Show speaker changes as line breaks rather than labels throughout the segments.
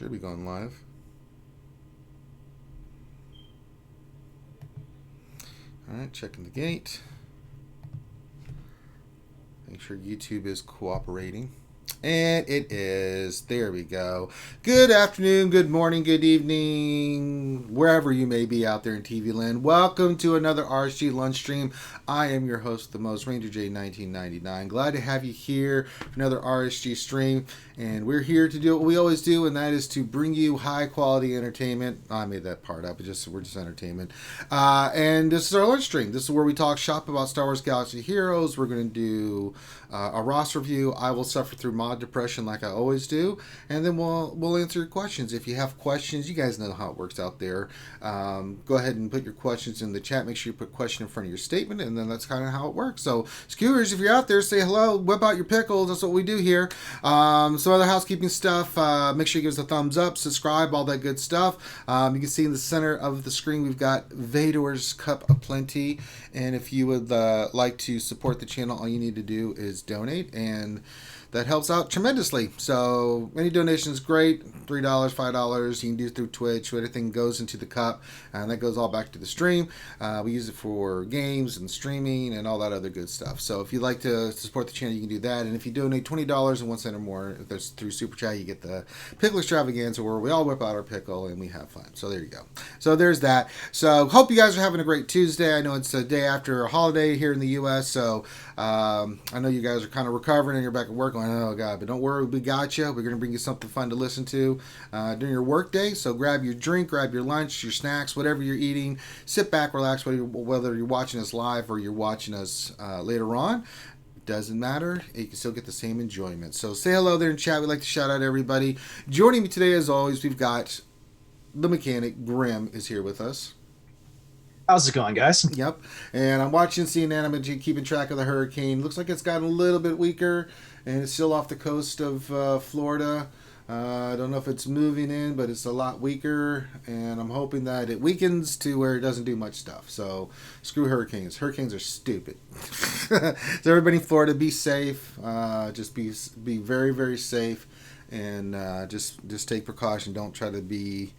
Should be going live. Alright, checking the gate. Make sure YouTube is cooperating. And it is. There we go. Good afternoon, good morning, good evening, wherever you may be out there in TV land. Welcome to another RSG lunch stream. I am your host, the most Ranger J 1999. Glad to have you here for another RSG stream. And we're here to do what we always do, and that is to bring you high quality entertainment. I made that part up. We're just entertainment. And this is our lunch stream. This is where we talk shop about Star Wars Galaxy Heroes. We're going to do a Ross review. I will suffer through mod depression like I always do, and then we'll answer your questions. If you have questions, you guys know how it works out there. Go ahead and put your questions in the chat. Make sure you put question in front of your statement, and then that's kind of how it works. So, skewers, if you're out there, say hello, whip out your pickles. That's what we do here. Some other housekeeping stuff. Make sure you give us a thumbs up, subscribe, all that good stuff. You can see in the center of the screen we've got Vader's Cup of Plenty, and if you would like to support the channel, all you need to do is donate, and that helps out tremendously. So any donation is great. $3, $5. You can do it through Twitch. Everything goes into the cup, and that goes all back to the stream. We use it for games and streaming and all that other good stuff. So if you'd like to support the channel, you can do that. And if you donate $20 and 1 cent or more, if that's through Super Chat, you get the Pickle Extravaganza, where we all whip out our pickle and we have fun. So there you go. So there's that. So hope you guys are having a great Tuesday. I know it's a day after a holiday here in the U.S., so I know you guys are kind of recovering and you're back at work going, oh God, but don't worry, we got you. We're going to bring you something fun to listen to during your work day. So grab your drink, grab your lunch, your snacks, whatever you're eating. Sit back, relax, whether you're watching us live or you're watching us later on. Doesn't matter. You can still get the same enjoyment. So say hello there in chat. We'd like to shout out everybody. Joining me today, as always, we've got the mechanic. Grim is here with us.
How's it going, guys?
Yep. And I'm watching CNN. I'm keeping track of the hurricane. Looks like it's gotten a little bit weaker, and it's still off the coast of Florida. I don't know if it's moving in, but it's a lot weaker, and I'm hoping that it weakens to where it doesn't do much stuff. So screw hurricanes. Hurricanes are stupid. So everybody in Florida, be safe. Just be very, very safe, and just take precaution. Don't try to be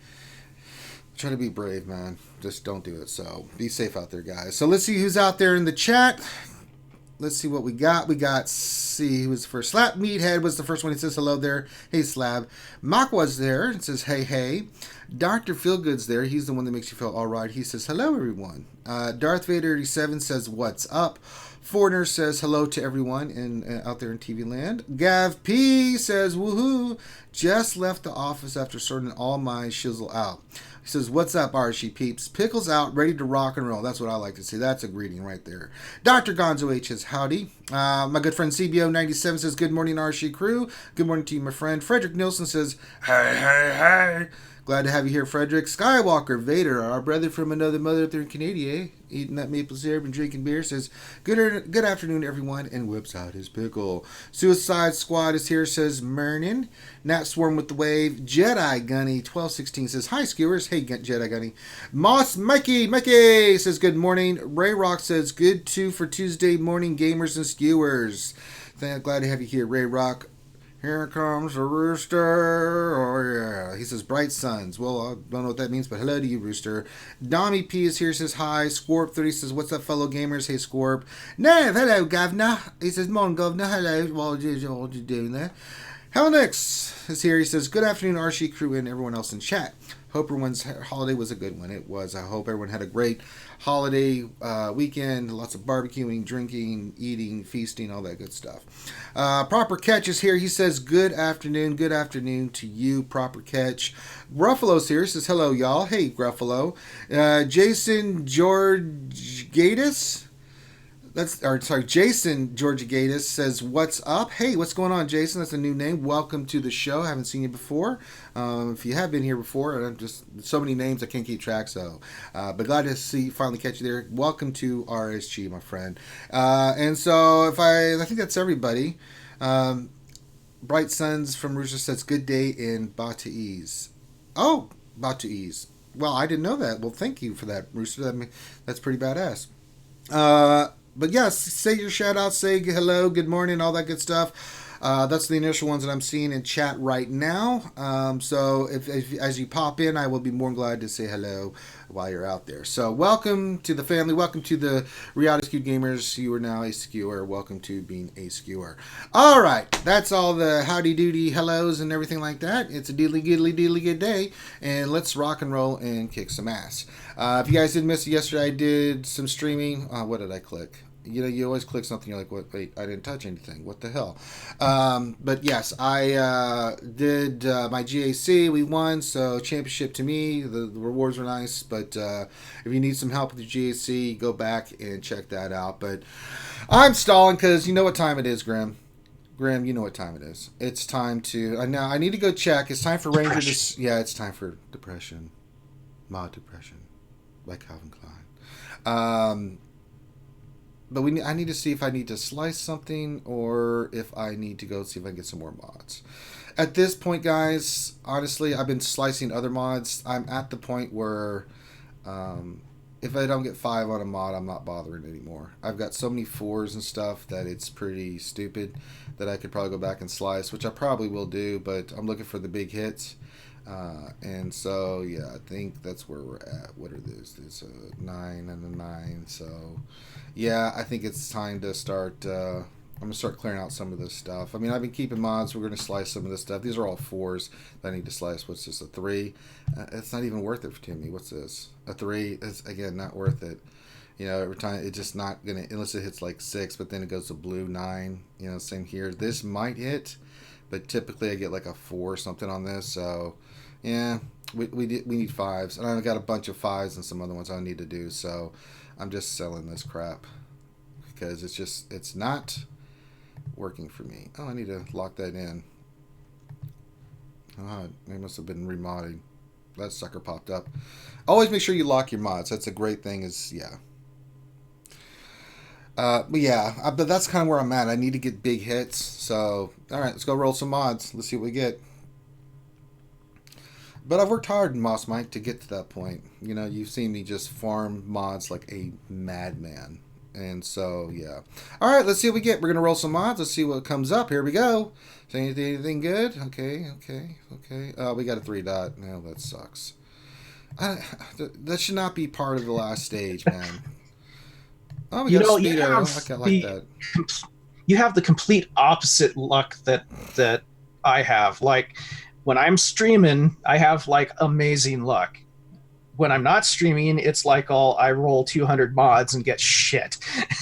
brave, man. Just don't do it. So be safe out there, guys. So let's see who's out there in the chat. Let's see what we got. See who was the first. Slap Meathead was the first one. He says hello there. Hey, Slab. Makwa's there. It says hey, hey. Dr. Feelgood's there. He's the one that makes you feel all right. He says hello, everyone. Darth Vader 87 says what's up. Foreigner says hello to everyone out there in TV land. Gav P says woohoo. Just left the office after sorting all my shizzle out. He says, what's up, RSG peeps? Pickles out, ready to rock and roll. That's what I like to see. That's a greeting right there. Dr. Gonzo H says, howdy. My good friend CBO97 says, good morning, RSG crew. Good morning to you, my friend. Frederick Nielsen says, hey, hey, hey. Glad to have you here, Frederick. Skywalker Vader, our brother from another mother up there in Canada, eh? Eating that maple syrup and drinking beer, says, good afternoon, everyone, and whips out his pickle. Suicide Squad is here, says Mernin. Nat Swarm with the wave. Jedi Gunny 1216 says, hi, skewers. Hey, Jedi Gunny. Moss Mikey says, good morning. Ray Rock says, good too for Tuesday morning gamers and skewers. Glad to have you here, Ray Rock. Here comes the rooster. Oh, yeah. He says, bright suns. Well, I don't know what that means, but hello to you, rooster. Dommy P is here, says hi. Scorp30 says, what's up, fellow gamers? Hey, Scorp. Nev, hello, governor. He says, morning, governor. Hello. What you doing there? Hellenix is here. He says, good afternoon, RSG crew and everyone else in chat. Hope everyone's holiday was a good one. It was. I hope everyone had a great holiday weekend. Lots of barbecuing, drinking, eating, feasting, all that good stuff. Proper Catch is here. He says, good afternoon. Good afternoon to you, Proper Catch. Gruffalo's here. He says, hello, y'all. Hey, Gruffalo. Jason George Gatus. Jason Georgia Gatus says, what's up? Hey, what's going on, Jason? That's a new name. Welcome to the show. I haven't seen you before. If you have been here before, I'm just so many names I can't keep track, so but glad to finally catch you there. Welcome to RSG, my friend. And so I think that's everybody. Bright Suns from Rooster says, good day in Batu'ese. Oh, Batu'ese. Well, I didn't know that. Well, thank you for that, Rooster. That's pretty badass. But yes, say your shout out, say hello, good morning, all that good stuff. That's the initial ones that I'm seeing in chat right now. So if as you pop in, I will be more than glad to say hello while you're out there. So welcome to the family. Welcome to the Reality Skewed Gamers. You are now a skewer. Welcome to being a skewer. All right, that's all the howdy doody hellos and everything like that. It's a diddly good day, and let's rock and roll and kick some ass. If you guys didn't miss it yesterday, I did some streaming. What did I click? You always click something, you're like, what? Wait, I didn't touch anything. What the hell? But yes, I did my GAC. We won, so championship to me. The rewards were nice, but if you need some help with your GAC, go back and check that out. But I'm stalling because you know what time it is, Grim. Grim, you know what time it is. It's time to... now, I need to go check. It's time for Ranger to... Yeah, it's time for Depression. Mod Depression. By Calvin Klein. But I need to see if I need to slice something or if I need to go see if I can get some more mods. At this point, guys, honestly, I've been slicing other mods. I'm at the point where if I don't get 5 on a mod, I'm not bothering anymore. I've got so many 4s and stuff that it's pretty stupid that I could probably go back and slice, which I probably will do, but I'm looking for the big hits. And so, yeah, I think that's where we're at. What are these? There's a 9 and a 9, so... Yeah, I think it's time to start, I'm going to start clearing out some of this stuff. I mean, I've been keeping mods. We're going to slice some of this stuff. These are all 4s that I need to slice. What's this, a 3? It's not even worth it to me. What's this? A 3? It's, again, not worth it. You know, every time, it's just not going to, unless it hits like 6, but then it goes to blue 9. You know, same here. This might hit, but typically I get like a 4 or something on this, so... Yeah, we need 5s, and I've got a bunch of 5s and some other ones I need to do, so I'm just selling this crap because it's not working for me. Oh, I need to lock that in. Oh, they must have been remodding. That sucker popped up. Always make sure you lock your mods. That's a great thing. But that's kind of where I'm at. I need to get big hits. So, all right, let's go roll some mods. Let's see what we get. But I've worked hard, Moss Mike, to get to that point. You know, you've seen me just farm mods like a madman. And so, yeah. All right, let's see what we get. We're going to roll some mods. Let's see what comes up. Here we go. Is anything good? Okay. We got a 3 dot. No, that sucks. That should not be part of the last stage, man. Oh, we got Speedo. I like that.
You have the complete opposite luck that I have. Like... When I'm streaming, I have like amazing luck. When I'm not streaming, it's like I roll 200 mods and get shit.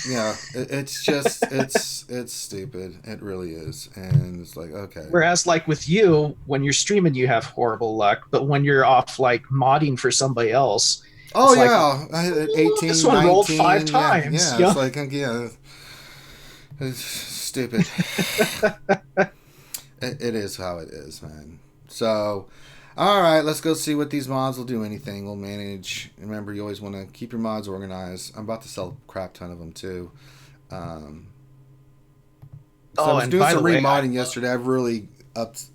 Yeah, it's just it's stupid. It really is, and it's like okay.
Whereas like with you, when you're streaming, you have horrible luck, but when you're off like modding for somebody else,
oh yeah, like, 18,
this one
19,
rolled 5 times.
Yeah, it's like it's stupid. It is how it is, man. So, all right, let's go see what these mods will do. Anything will manage. Remember, you always want to keep your mods organized. I'm about to sell a crap ton of them too. I was doing some remodding yesterday. I've really upped.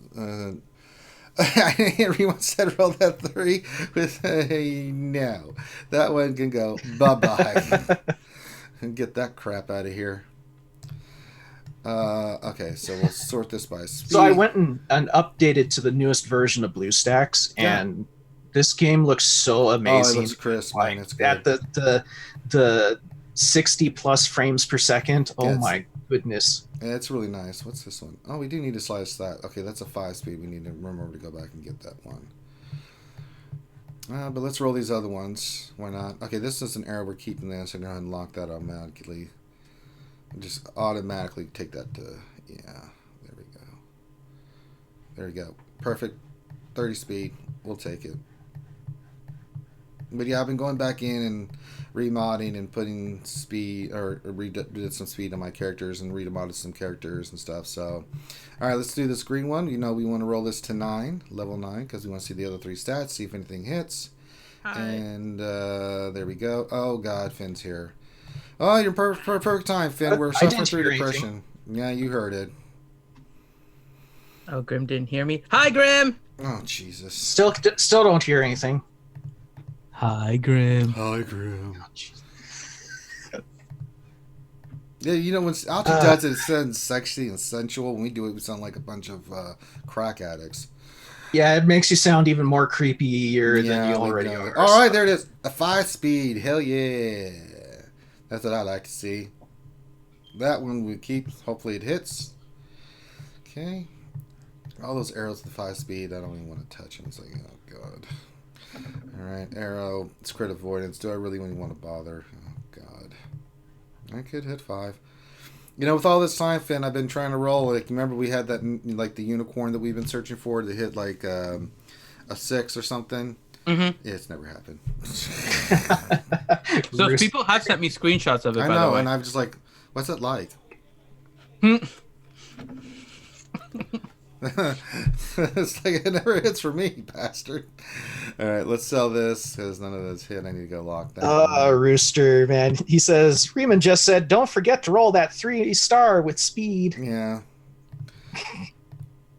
Everyone said roll that 3 with a no. That one can go bye-bye. And get that crap out of here. Okay, so we'll sort this by speed.
So I went and updated to the newest version of BlueStacks, and this game looks so amazing.
Oh, it looks crisp, man. It's good.
At the 60 plus frames per second. Oh my goodness.
Yeah, it's really nice. What's this one? Oh, we do need to slice that. Okay, that's a 5 speed. We need to remember to go back and get that one. But let's roll these other ones. Why not? Okay, this is an error. We're keeping this. I'm going to unlock that automatically. Just automatically take that to, yeah, there we go. Perfect. 30 speed. We'll take it. But yeah, I've been going back in and remodding and putting speed, or did some speed on my characters and remodded some characters and stuff. So, all right, let's do this green one. You know, we want to roll this to 9, level 9, because we want to see the other 3 stats, see if anything hits.
Hi.
And there we go. Oh, God, Finn's here. Oh, you're perfect time, Finn. We're suffering through depression. Yeah, you heard it.
Oh, Grim didn't hear me. Hi, Grim!
Oh, Jesus.
Still don't hear anything.
Hi, Grim.
Hi, Grim.
Oh,
Yeah, you know, when Algie does it, it sounds sexy and sensual. When we do it, we sound like a bunch of crack addicts.
Yeah, it makes you sound even more creepier than you
we
already
know.
are.
All right, there it is. A 5-speed. Hell yeah. That's what I like to see. That one we keep. Hopefully it hits. Okay. All those arrows with the 5-speed, I don't even want to touch them. It's like, oh, God. All right, arrow. It's crit avoidance. Do I really even want to bother? Oh, God. I could hit 5. You know, with all this time, Finn, I've been trying to roll. Like, remember we had that, like, the unicorn that we've been searching for to hit, like, a 6 or something?
Mm-hmm.
Yeah, it's never happened.
So people have sent me screenshots of it,
I
by
know,
the way.
and I'm just like, what's it like? It's like it never hits for me, bastard. All right, let's sell this because none of those hit. I need to go lock that.
Rooster, man. He says, Riemann just said, don't forget to roll that 3-star with speed.
Yeah.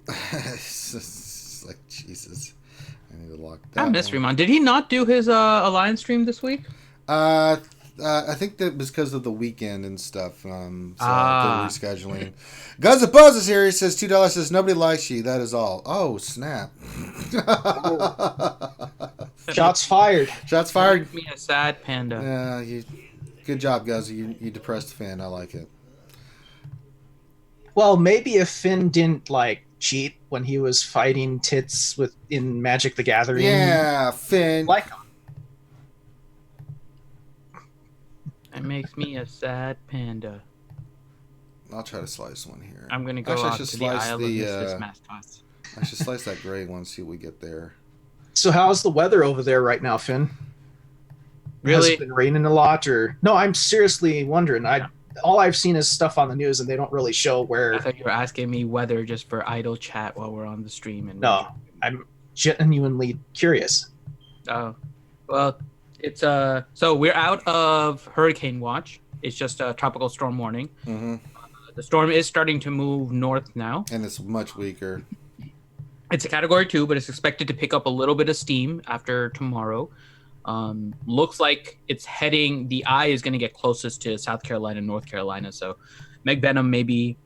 It's like, Jesus. I need to lock that.
I miss Riemann. Did he not do his Alliance stream this week?
I think that was because of the weekend and stuff. So the rescheduling. Guns and Buzz is here. He says $2. Says nobody likes you. That is all. Oh snap!
Shots fired.
Shots fired.
Make me a sad panda.
Yeah, good job, guys. You depressed fan. I like it.
Well, maybe if Finn didn't like cheat when he was fighting tits in Magic the Gathering.
Yeah, Finn.
Like.
It makes me a sad panda.
I'll try to slice one here.
I'm gonna go out to the Isle of Mrs. Mastos.
I should slice that gray one, see what we get there.
So how's the weather over there right now, Finn?
Really?
Has it been raining a lot, or no? I'm seriously wondering. All I've seen is stuff on the news, and they don't really show where.
I thought you were asking me weather just for idle chat while we're on the stream. And
no, I'm genuinely curious.
Oh, well, it's so we're out of hurricane watch. It's just a tropical storm warning.
Mm-hmm.
The storm is starting to move north now,
and it's much weaker.
It's a category 2, but it's expected to pick up a little bit of steam after tomorrow. Looks like it's heading. The eye is going to get closest to South Carolina, North Carolina. So Meg Benham may be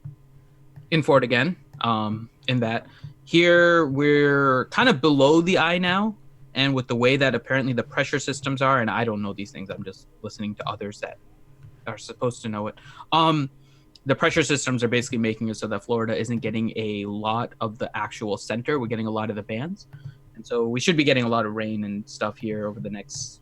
in for it again. In that here we're kind of below the eye now, and with the way that apparently the pressure systems are, and I don't know these things. I'm just listening to others that are supposed to know it. The pressure systems are basically making it so that Florida isn't getting a lot of the actual center. We're getting a lot of the bands. And so we should be getting a lot of rain and stuff here over the next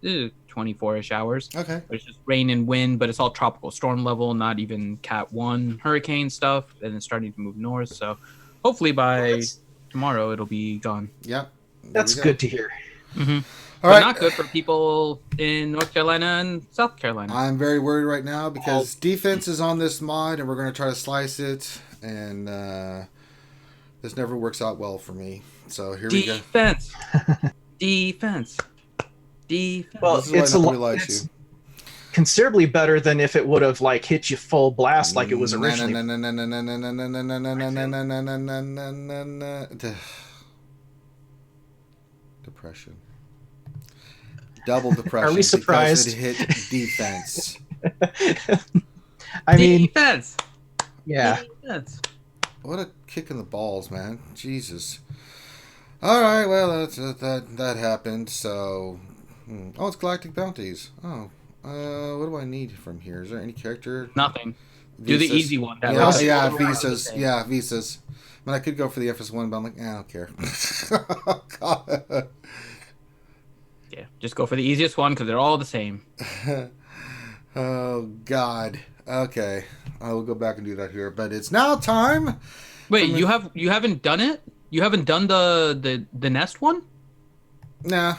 24-ish hours.
Okay.
But it's just rain and wind, but it's all tropical storm level, not even Cat 1 hurricane stuff. And it's starting to move north. So hopefully by tomorrow it'll be gone.
Yep.
That's good to hear.
Mm-hmm.
All
but
right.
not good for people in North Carolina and South Carolina.
I'm very worried right now because defense is on this mod and we're going to try to slice it. And this never works out well for me. So here we go.
Defense. Defense.
Well, it's considerably better than if it would have like hit you full blast like it was originally.
Depression. Double depression.
Are we surprised?
Because it hit defense.
I mean,
defense.
Yeah.
Defense.
What a kick in the balls, man! Jesus. All right, well that happened. So, oh, it's Galactic Bounties. Oh, what do I need from here? Is there any character?
Nothing.
Visas?
Do the easy one.
Yeah, visas. Yeah, visas. I mean, I could go for the FS1, but I'm like, I don't care. Oh, God.
Yeah, just go for the easiest one because they're all the same.
Oh, God. Okay. I will go back and do that here. But it's now time.
Wait, you haven't done it? You haven't done the nest one?
Nah.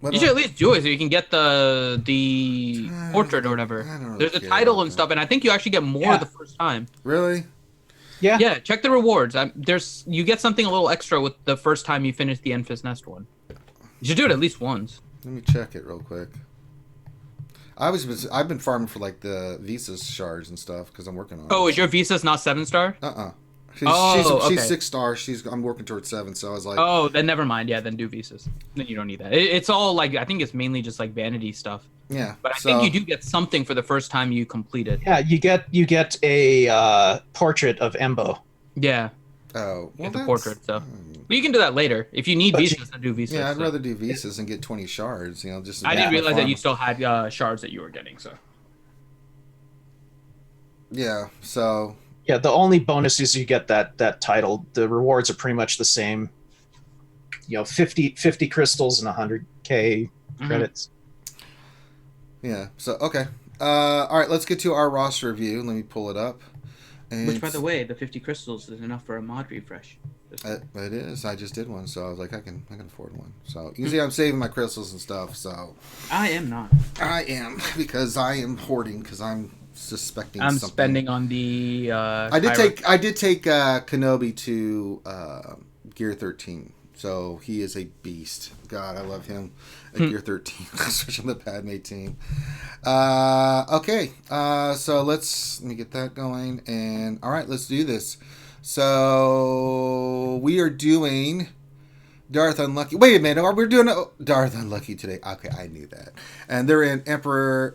You should at least do it so you can get the portrait or whatever.
Really
There's a title and stuff, and I think you actually get more the first time.
Really?
Yeah.
Yeah, check the rewards. You get something a little extra with the first time you finish the Enfys Nest one. You should do it at least once.
Let me check it real quick. I've been farming for like the Visas shards and stuff because I'm working on it.
Oh, is your Visas not 7-star?
She's
okay.
6 stars. I'm working towards 7, so I was like,
Oh, then never mind. Yeah, then do visas. Then you don't need that. It's all like I think it's mainly just like vanity stuff.
yeah.
But I think
So
you do get something for the first time you complete it.
Yeah, you get a portrait of Embo,
Yeah,
oh,
you
well,
get the
that's
portrait. So, but you can do that later if you need
But
visas. Then do visas.
yeah. I'd
so.
rather do visas and get 20 shards. You know, just
I
invest
didn't
my
realize that
farm.
you still had shards that you were getting. So
Yeah. So
yeah, the only bonus is you get that title. The rewards are pretty much the same. 50 crystals and 100k credits.
yeah. So okay. All right. Let's get to our roster review. Let me pull it up. And
which, by the way, the 50 crystals is enough for a mod refresh.
it is. I just did one, so I was like, I can afford one. So you can see I'm saving my crystals and stuff. So
I am not.
I am because I am hoarding because I'm suspecting.
I'm
something.
spending on the.
I did take Kenobi to Gear 13, so he is a beast. God, I love him at Gear 13, especially on the Padme team. Okay, so let me get that going, and all right, let's do this. So we are doing Darth Unlucky. Wait a minute, we're doing Darth Unlucky today. Okay, I knew that. And they're in Empire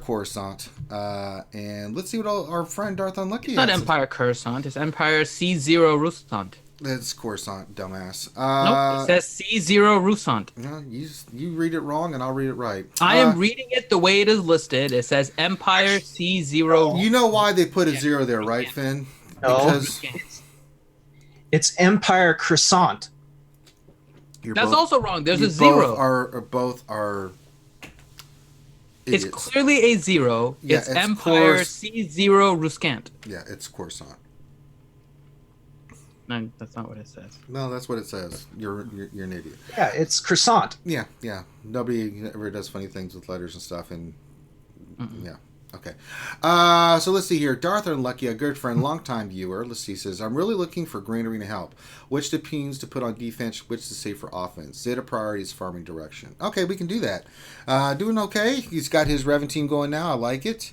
Coruscant. And let's see what our friend Darth Unlucky
It's not
has.
Empire Coruscant. It's Empire C0 Rusant.
It's Coruscant, dumbass.
Nope, it says C0 Rusant.
No, you read it wrong, and I'll read it right.
I am reading it the way it is listed. It says Empire C0.
You know why they put a 0 there, right, Finn?
No.
Because
It's Empire Croissant.
That's also wrong. There's a 0.
Both are. Idiots.
It's clearly a 0.
Yeah,
it's Empire C0 Ruscant.
Yeah, it's Coruscant.
No, that's not what it says.
No, that's what it says. You're an idiot.
Yeah, it's croissant.
Yeah. Nobody ever does funny things with letters and stuff, and yeah. Okay. So let's see here. Darth Unlucky, a good friend, longtime viewer. Let's see, says, I'm really looking for Green Arena help. Which teams to put on defense, which to save for offense. Zeta priority is farming direction. Okay, we can do that. Doing okay. He's got his Revan team going now. I like it.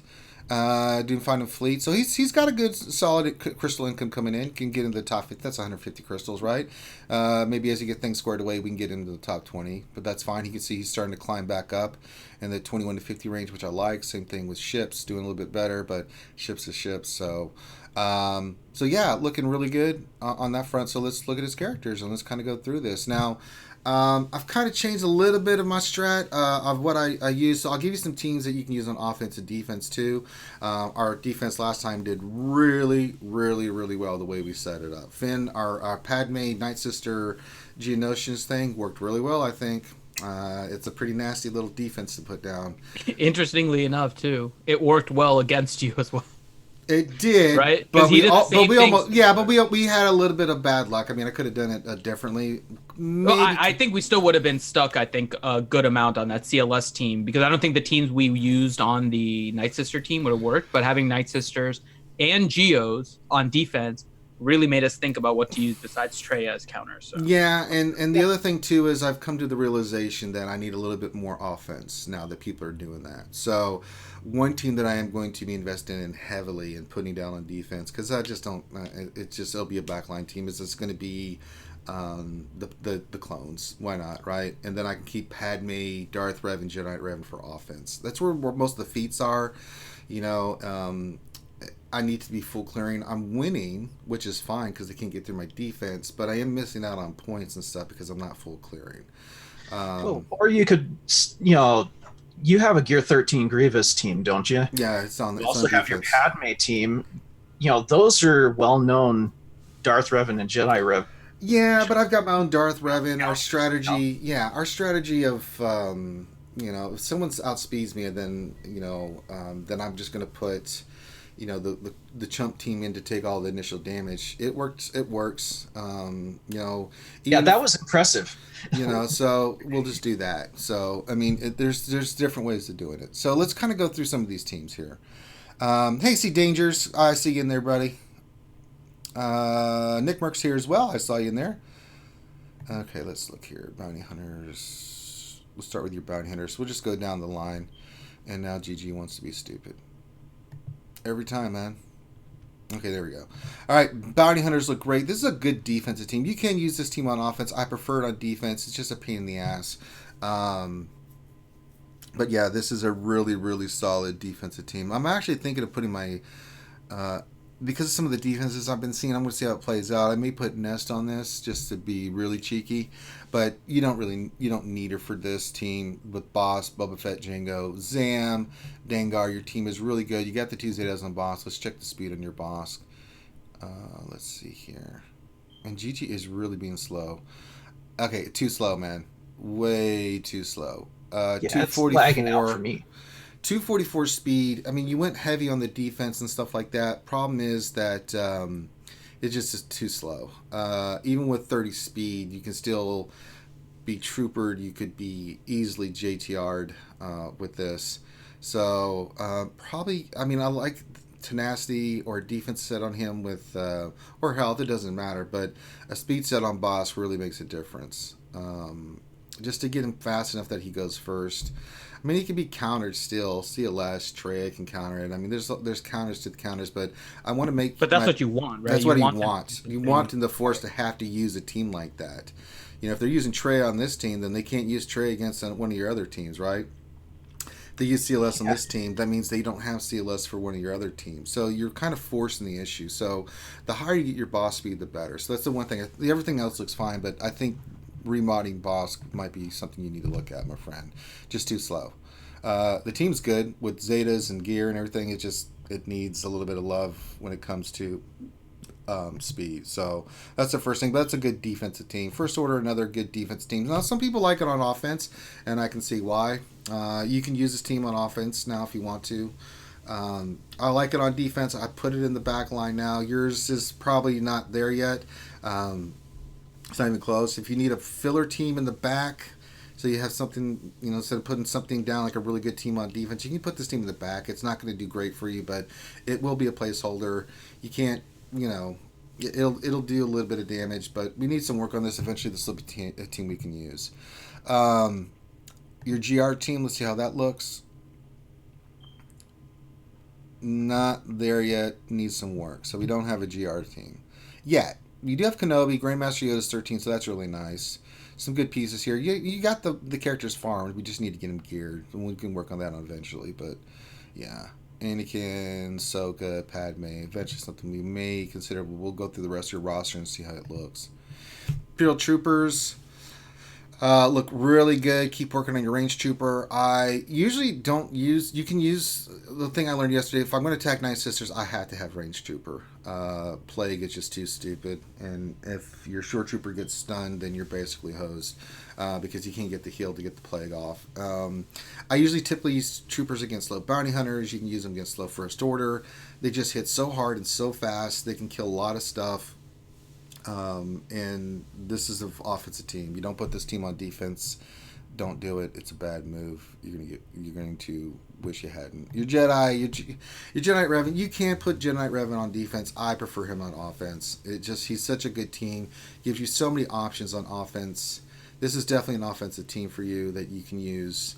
Doing fine in fleet. So he's got a good solid crystal income coming in. Can get into the top 50. That's 150 crystals, right? Maybe as you get things squared away, we can get into the top 20. But that's fine. You can see he's starting to climb back up in the 21 to 50 range, which I like. Same thing with ships, doing a little bit better, but ships is ships. So yeah, looking really good on that front. So let's look at his characters and let's kind of go through this. Now, I've kind of changed a little bit of my strat of what I use. So I'll give you some teams that you can use on offense and defense too. Our defense last time did really, really, really well the way we set it up. Finn, our Padme Night Sister Geonosians thing worked really well, I think. It's a pretty nasty little defense to put down.
Interestingly enough, too, it worked well against you as well.
It did,
right?
But we
almost,
we had a little bit of bad luck. I mean, I could have done it differently.
Well, I think we still would have been stuck. I think a good amount on that CLS team because I don't think the teams we used on the Night Sister team would have worked. But having Night Sisters and Geos on defense really made us think about what to use besides Trey as counters. So.
Yeah, and the other thing too is I've come to the realization that I need a little bit more offense now that people are doing that. So one team that I am going to be investing in heavily and putting down on defense because I just don't. It'll be a backline team. Is it's going to be the clones? Why not, right? And then I can keep Padme, Darth Revan, Jedi Revan for offense. That's where most of the feats are. You know. I need to be full clearing. I'm winning, which is fine because they can't get through my defense, but I am missing out on points and stuff because I'm not full clearing.
Or you could, you have a Gear 13 Grievous team, don't you?
Yeah, it's on.
You also have your Padme team. Those are well-known Darth Revan and Jedi Revan.
Yeah, but I've got my own Darth Revan. Our strategy of if someone outspeeds me, then then I'm just going to put. The chump team in to take all the initial damage. It works. That
was impressive.
So we'll just do that. So I mean, there's different ways of doing it. So let's kind of go through some of these teams here. Hey, see Dangers, I see you in there, buddy. Nick Merck's here as well. I saw you in there. Okay, let's look here. Bounty hunters. We'll start with your bounty hunters. We'll just go down the line. And now GG wants to be stupid. Every time, man. Okay, there we go. All right, Bounty Hunters look great. This is a good defensive team. You can use this team on offense. I prefer it on defense. It's just a pain in the ass. But yeah, this is a really, really solid defensive team. I'm actually thinking of putting my because of some of the defenses I've been seeing. I'm going to see how it plays out. I may put Nest on this just to be really cheeky, but you don't need her for this team with Boss, Boba Fett, Jango, Zam, Dengar. Your team is really good. You got the two Zetas on Boss. Let's check the speed on your Boss. Let's see here, and Gigi is really being slow. Okay, too slow, man. Way too slow.
Yeah, it's lagging out for me.
244 speed. I mean, you went heavy on the defense and stuff like that. Problem is that it just is too slow. Even with 30 speed, you can still be troopered. You could be easily JTR'd with this. So probably, I mean, I like tenacity or defense set on him with or health. It doesn't matter, but a speed set on Boss really makes a difference. Just to get him fast enough that he goes first. I mean, he can be countered still. CLS, Trey can counter it. I mean, there's counters to the counters, but I want to make.
But that's what you want, right?
That's what he wants. You want in the Force to have to use a team like that. You know, if they're using Trey on this team, then they can't use Trey against one of your other teams, right? If they use CLS on this team, that means they don't have CLS for one of your other teams. So you're kind of forcing the issue. So the higher you get your boss speed, the better. So that's the one thing. Everything else looks fine, but I think remodding boss might be something you need to look at, my friend. Just too slow. The team's good with Zetas and gear and everything. It needs a little bit of love when it comes to speed. So that's the first thing. But that's a good defensive team. First Order, another good defensive team. Now some people like it on offense, and I can see why. You can use this team on offense now if you want to. I like it on defense. I put it in the back line now. Yours is probably not there yet. It's not even close. If you need a filler team in the back, so you have something, you know, instead of putting something down like a really good team on defense, you can put this team in the back. It's not going to do great for you, but it will be a placeholder. You can't, you know, it'll do a little bit of damage, but we need some work on this. Eventually, this will be a team we can use. Your GR team, let's see how that looks. Not there yet. Needs some work. So we don't have a GR team yet. You do have Kenobi, Grandmaster Yoda's 13, so that's really nice. Some good pieces here. You got the characters farmed. We just need to get them geared, and we can work on that eventually. But yeah, Anakin, Ahsoka, Padme. Eventually, something we may consider. We'll go through the rest of your roster and see how it looks. Imperial Troopers look really good. Keep working on your range trooper. I usually don't use. You can use the thing I learned yesterday. If I'm going to attack Nine Sisters, I have to have range trooper. Plague is just too stupid, and if your short trooper gets stunned, then you're basically hosed because you can't get the heal to get the plague off. I usually typically use troopers against slow bounty hunters. You can use them against slow first order. They just hit so hard and so fast. They can kill a lot of stuff. And this is an offensive team. You don't put this team on defense. Don't do it. It's a bad move. You're going to wish you hadn't. Your Jedi Revan. You can't put Jedi Revan on defense. I prefer him on offense. He's such a good team. Gives you so many options on offense. This is definitely an offensive team for you that you can use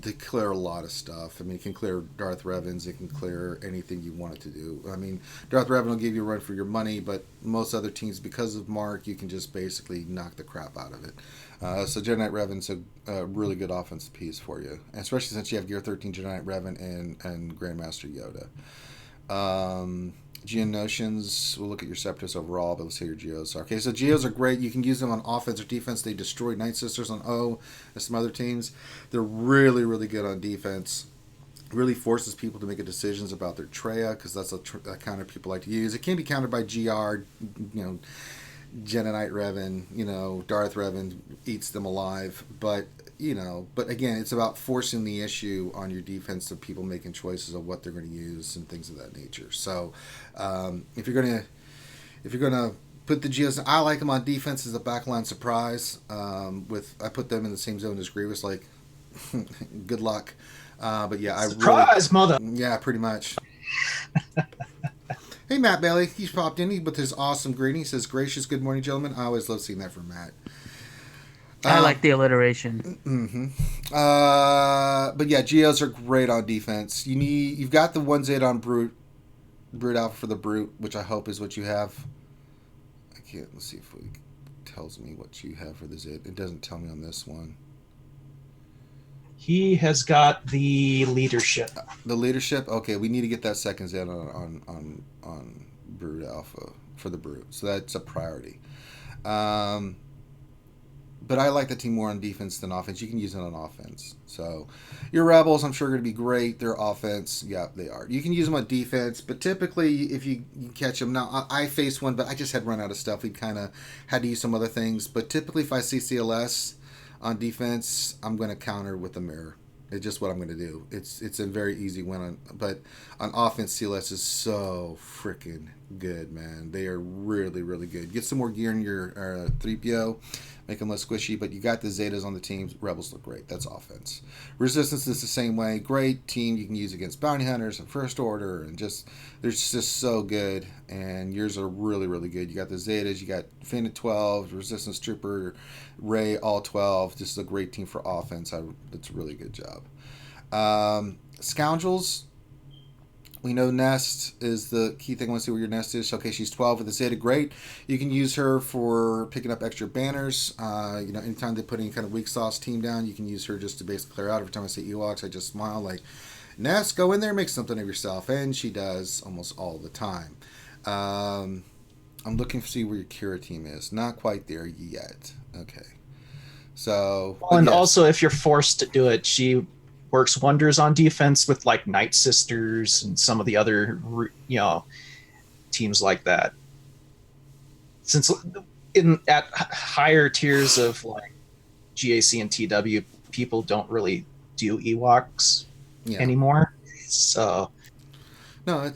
to clear a lot of stuff. I mean, it can clear Darth Revans. It can clear anything you want it to do. I mean, Darth Revan will give you a run for your money, but most other teams, because of Mark, you can just basically knock the crap out of it. So Jedi Knight Revan's a really good offensive piece for you, especially since you have Gear 13 Jedi Knight Revan and Grandmaster Yoda. Geonotions, we'll look at your Separatists overall, but let's see your Geos. Okay, so Geos are great. You can use them on offense or defense. They destroyed Night Sisters on O and some other teams. They're really, really good on defense. Really forces people to make decisions about their Treya, because that's a counter people like to use. It can be countered by GR, Jedi Knight Revan, Darth Revan eats them alive. But again, it's about forcing the issue on your defense of people making choices of what they're going to use and things of that nature. So if you're gonna put the Geos, I like them on defense as a backline surprise. I put them in the same zone as Grievous. Like, good luck. But yeah,
surprise, mother.
Yeah, pretty much. Hey, Matt Bailey, he's popped in with his awesome greeting. He says, "Gracious good morning, gentlemen." I always love seeing that from Matt.
I like the alliteration.
Mm-hmm. But yeah, Geos are great on defense. You've got the 1Z on Brute Brute Alpha for the Brute, which I hope is what you have. I can't. Let's see if it tells me what you have for the Zed. It doesn't tell me on this one.
He has got the leadership.
The leadership. Okay, we need to get that second Zed on Brute Alpha for the Brute, so that's a priority. But I like the team more on defense than offense. You can use it on offense. So your Rebels, I'm sure, are going to be great. Their offense, yeah, they are. You can use them on defense, but typically if you catch them, now I faced one, but I just had run out of stuff. We kind of had to use some other things. But typically if I see CLS on defense, I'm going to counter with the mirror. It's just what I'm going to do. It's a very easy win. But on offense, CLS is so freaking good, man. They are really, really good. Get some more gear in your 3PO. Make them less squishy, but you got the Zetas on the teams. Rebels look great. That's offense. Resistance is the same way. Great team you can use against bounty hunters and first order, and they're just so good. And yours are really, really good. You got the Zetas. You got Finn at 12, Resistance Trooper, Ray all 12. This is a great team for offense. It's a really good job. Scoundrels. We know Nest is the key thing. I want to see where your Nest is. Okay, she's 12 with the Zeta. Great. You can use her for picking up extra banners. Anytime they put any kind of weak sauce team down, you can use her just to basically clear out. Every time I say Ewoks, I just smile like, Nest, go in there, make something of yourself. And she does almost all the time. I'm looking to see where your Kira team is. Not quite there yet. Okay. So.
And yes. Also, if you're forced to do it, she works wonders on defense with like Night Sisters and some of the other teams like that. Since at higher tiers of like GAC and TW, people don't really do Ewoks anymore. So
no,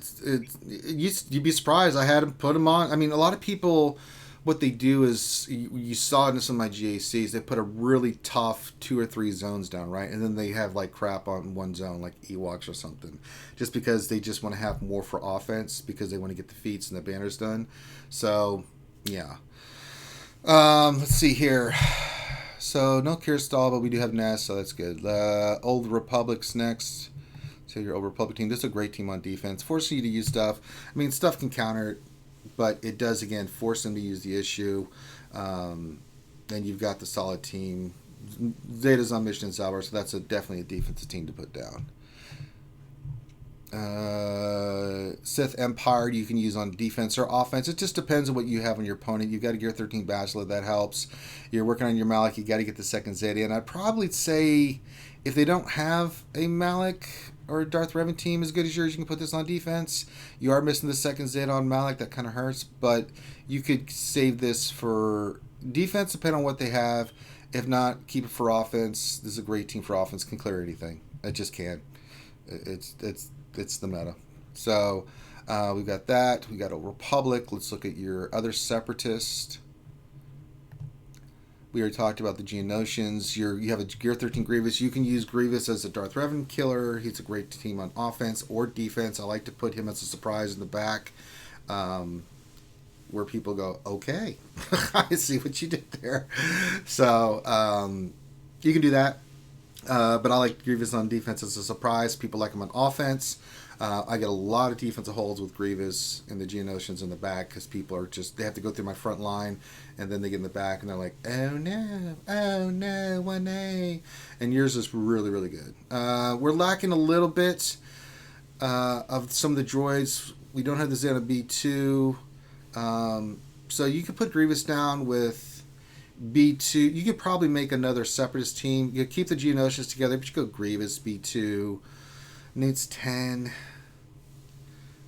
you'd be surprised. I had them put them on. I mean, a lot of people, what they do is, you saw it in some of my GACs, they put a really tough 2 or 3 zones down, right? And then they have like crap on one zone, like Ewoks or something, just because they just want to have more for offense, because they want to get the feats and the banners done. So, yeah. Let's see here. So, no Kirstal, but we do have Nest, so that's good. Old Republic's next. So your Old Republic team. This is a great team on defense. Forcing you to use stuff. I mean, stuff can counter it, but it does, again, force them to use the issue. And you've got the solid team. Zeta's on Mission and Zalbar, so that's definitely a defensive team to put down. Sith Empire you can use on defense or offense. It just depends on what you have on your opponent. You've got a Gear 13 Bachelor, that helps. You're working on your Malik, you got to get the second Zeta. And I'd probably say if they don't have a Malik or a Darth Revan team as good as yours, you can put this on defense. You are missing the second Zeta on Malik. That kind of hurts, but you could save this for defense depending on what they have. If not, keep it for offense. This is a great team for offense. Can clear anything. It just can. It's the meta. So we've got that. We got a Republic. Let's look at your other Separatist. We already talked about the Geonosians. You have a Gear 13 Grievous. You can use Grievous as a Darth Revan killer. He's a great team on offense or defense. I like to put him as a surprise in the back, where people go, okay, I see what you did there. So you can do that. But I like Grievous on defense as a surprise. People like him on offense. I get a lot of defensive holds with Grievous and the Geonosians in the back, because people are they have to go through my front line, and then they get in the back and they're like, oh no, 1A. And yours is really, really good. We're lacking a little bit of some of the droids. We don't have the Zeta B2. So you could put Grievous down with B2. You could probably make another Separatist team. You could keep the Geonosians together, but you go Grievous, B2. Needs 10.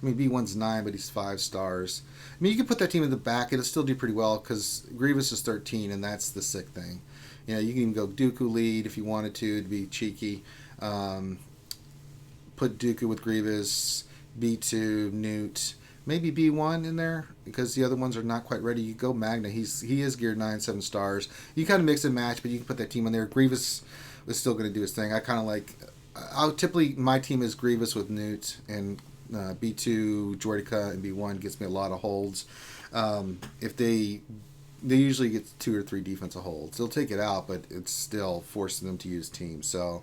I mean, B1's 9, but he's 5 stars. I mean, you can put that team in the back. It'll still do pretty well, because Grievous is 13, and that's the sick thing. You know, you can even go Dooku lead if you wanted to be cheeky. Put Dooku with Grievous, B2, Newt. Maybe B1 in there, because the other ones are not quite ready. You go Magna. He is geared 9, 7 stars. You kind of mix and match, but you can put that team in there. Grievous is still going to do his thing. I kind of like... my team is Grievous with Newt, and B2 Droideka, and B1 gets me a lot of holds. If they usually get 2 or 3 defensive holds, they'll take it out, but it's still forcing them to use teams. So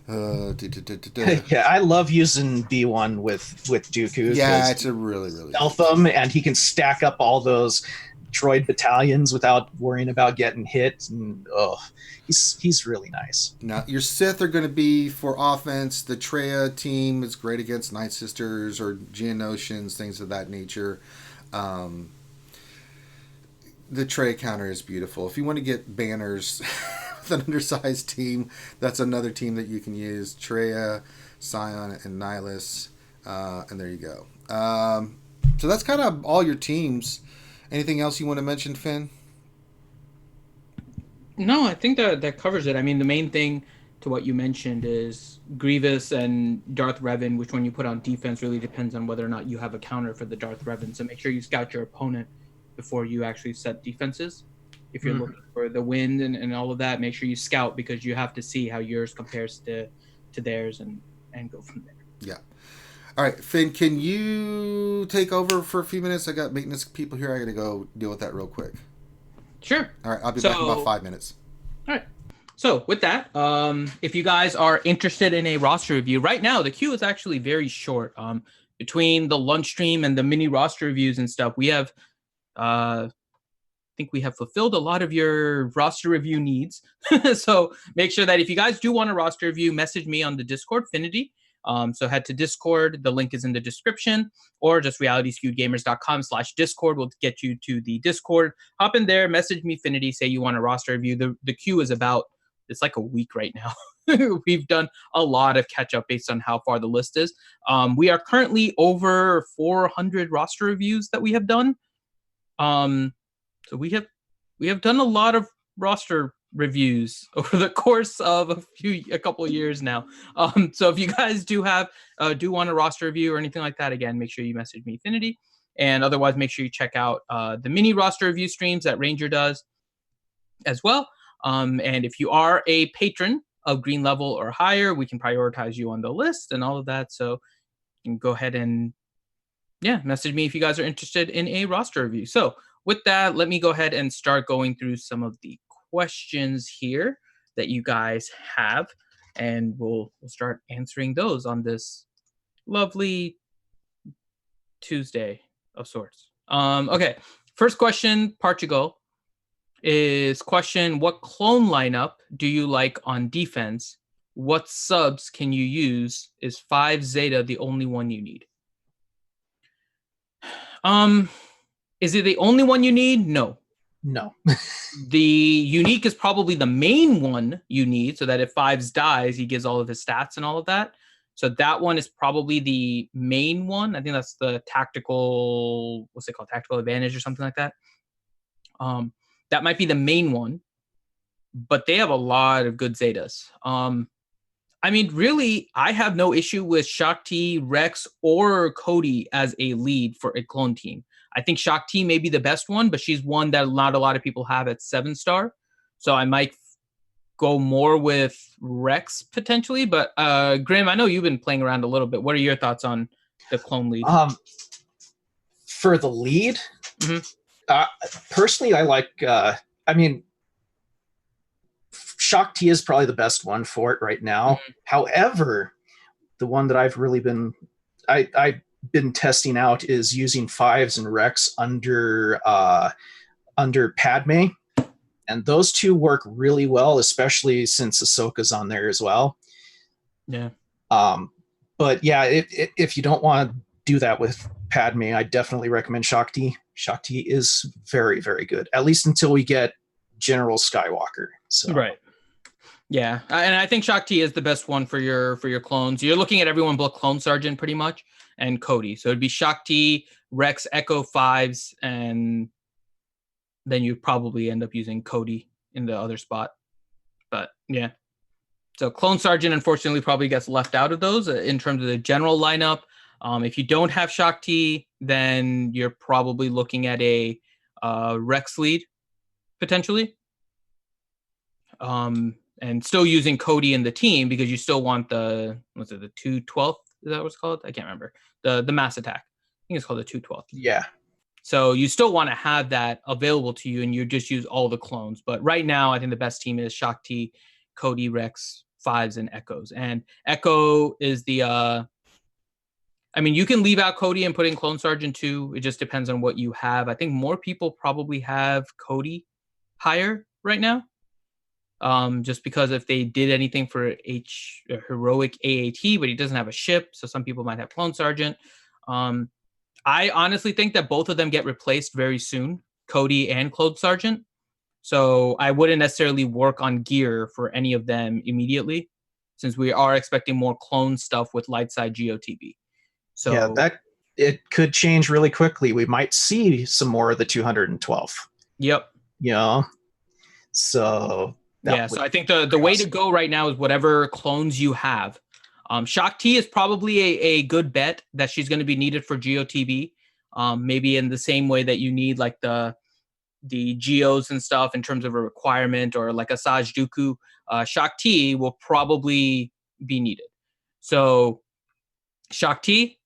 Yeah, I love using B1 with Dooku.
Yeah, it's a really
Stealth him, and he can stack up all those droid battalions without worrying about getting hit. And he's really nice.
Now, your Sith are going to be for offense. The Treya team is great against Night Sisters or Geonosians, things of that nature. Um, the Treya counter is beautiful. If you want to get banners with an undersized team, that's another team that you can use. Treya, Scion, and Nihilus. And there you go. So that's kind of all your teams. Anything else you want to mention, Finn?
No, I think that covers it. I mean, the main thing to what you mentioned is Grievous and Darth Revan, which when you put on defense really depends on whether or not you have a counter for the Darth Revan. So make sure you scout your opponent before you actually set defenses. If you're looking for the wind and all of that, make sure you scout because you have to see how yours compares to theirs and go from there.
Yeah. All right, Finn, can you take over for a few minutes? I got maintenance people here. I got to go deal with that real quick.
Sure.
All right, I'll be back in about 5 minutes.
All right. So with that, if you guys are interested in a roster review, right now the queue is actually very short. Between the lunch stream and the mini roster reviews and stuff, we have, I think we have fulfilled a lot of your roster review needs. So make sure that if you guys do want a roster review, message me on the Discord, Finity. So head to Discord. The link is in the description, or just realityskewegamers.com/Discord will get you to the Discord. Hop in there, message me, Finity, say you want a roster review. The queue is about, it's like a week right now. We've done a lot of catch up based on how far the list is. We are currently over 400 roster reviews that we have done. So we have done a lot of roster reviews over the course of a couple of years now. So if you guys do want a roster review or anything like that, again, make sure you message me, Finity. And otherwise, make sure you check out the mini roster review streams that Ranger does as well. And if you are a patron of green level or higher, we can prioritize you on the list and all of that. So you can go ahead and message me if you guys are interested in a roster review. So with that, let me go ahead and start going through some of the questions here that you guys have, and we'll start answering those on this lovely Tuesday of sorts. Okay, first question, Portugal, is question: what clone lineup do you like on defense? What subs can you use? Is 5 Zeta the only one you need? Is it the only one you need? No. The unique is probably the main one you need, so that if 5s dies, he gives all of his stats and all of that. So that one is probably the main one. I think that's the tactical, what's it called? Tactical advantage or something like that. That might be the main one, but they have a lot of good Zetas. I mean, really, I have no issue with Shakti, Rex, or Cody as a lead for a clone team. I think Shakti may be the best one, but she's one that not a lot of people have at 7-star. So I might go more with Rex potentially. But Grim, I know you've been playing around a little bit. What are your thoughts on the clone lead?
For the lead, personally, I like. Shakti is probably the best one for it right now. However, the one that I've really been I've been testing out is using 5s and Rex under Padme, and those two work really well, especially since Ahsoka's on there as well.
Yeah.
But yeah, if you don't want to do that with Padme, I definitely recommend Shakti. Shakti is very, very good, at least until we get General Skywalker. So.
Right. Yeah, and I think Shakti is the best one for your clones. You're looking at everyone but Clone Sergeant pretty much, and Cody. So it'd be Shakti, Rex, Echo 5s, and then you probably end up using Cody in the other spot. But yeah, so Clone Sergeant unfortunately probably gets left out of those in terms of the general lineup. If you don't have Shakti, then you're probably looking at a Rex lead potentially. And still using Cody in the team because you still want the 212th? Is that what it's called? I can't remember. The mass attack. I think it's called the 212th.
Yeah.
So you still want to have that available to you, and you just use all the clones. But right now, I think the best team is Shakti, Cody, Rex, 5s and Echoes. And Echo is the I mean, you can leave out Cody and put in Clone Sergeant too. It just depends on what you have. I think more people probably have Cody higher right now. Just because if they did anything for heroic AAT, but he doesn't have a ship, so some people might have Clone Sergeant. I honestly think that both of them get replaced very soon, Cody and Clone Sergeant. So I wouldn't necessarily work on gear for any of them immediately, since we are expecting more clone stuff with light side GOTB. So
yeah, that it could change really quickly. We might see some more of the 212.
Yep.
Yeah. So
so I think the way to go right now is whatever clones you have. Shock T is probably a good bet that she's going to be needed for GOTB. Maybe in the same way that you need like the Geos and stuff in terms of a requirement, or like Asajj Dooku, Shock T will probably be needed. So Shock T,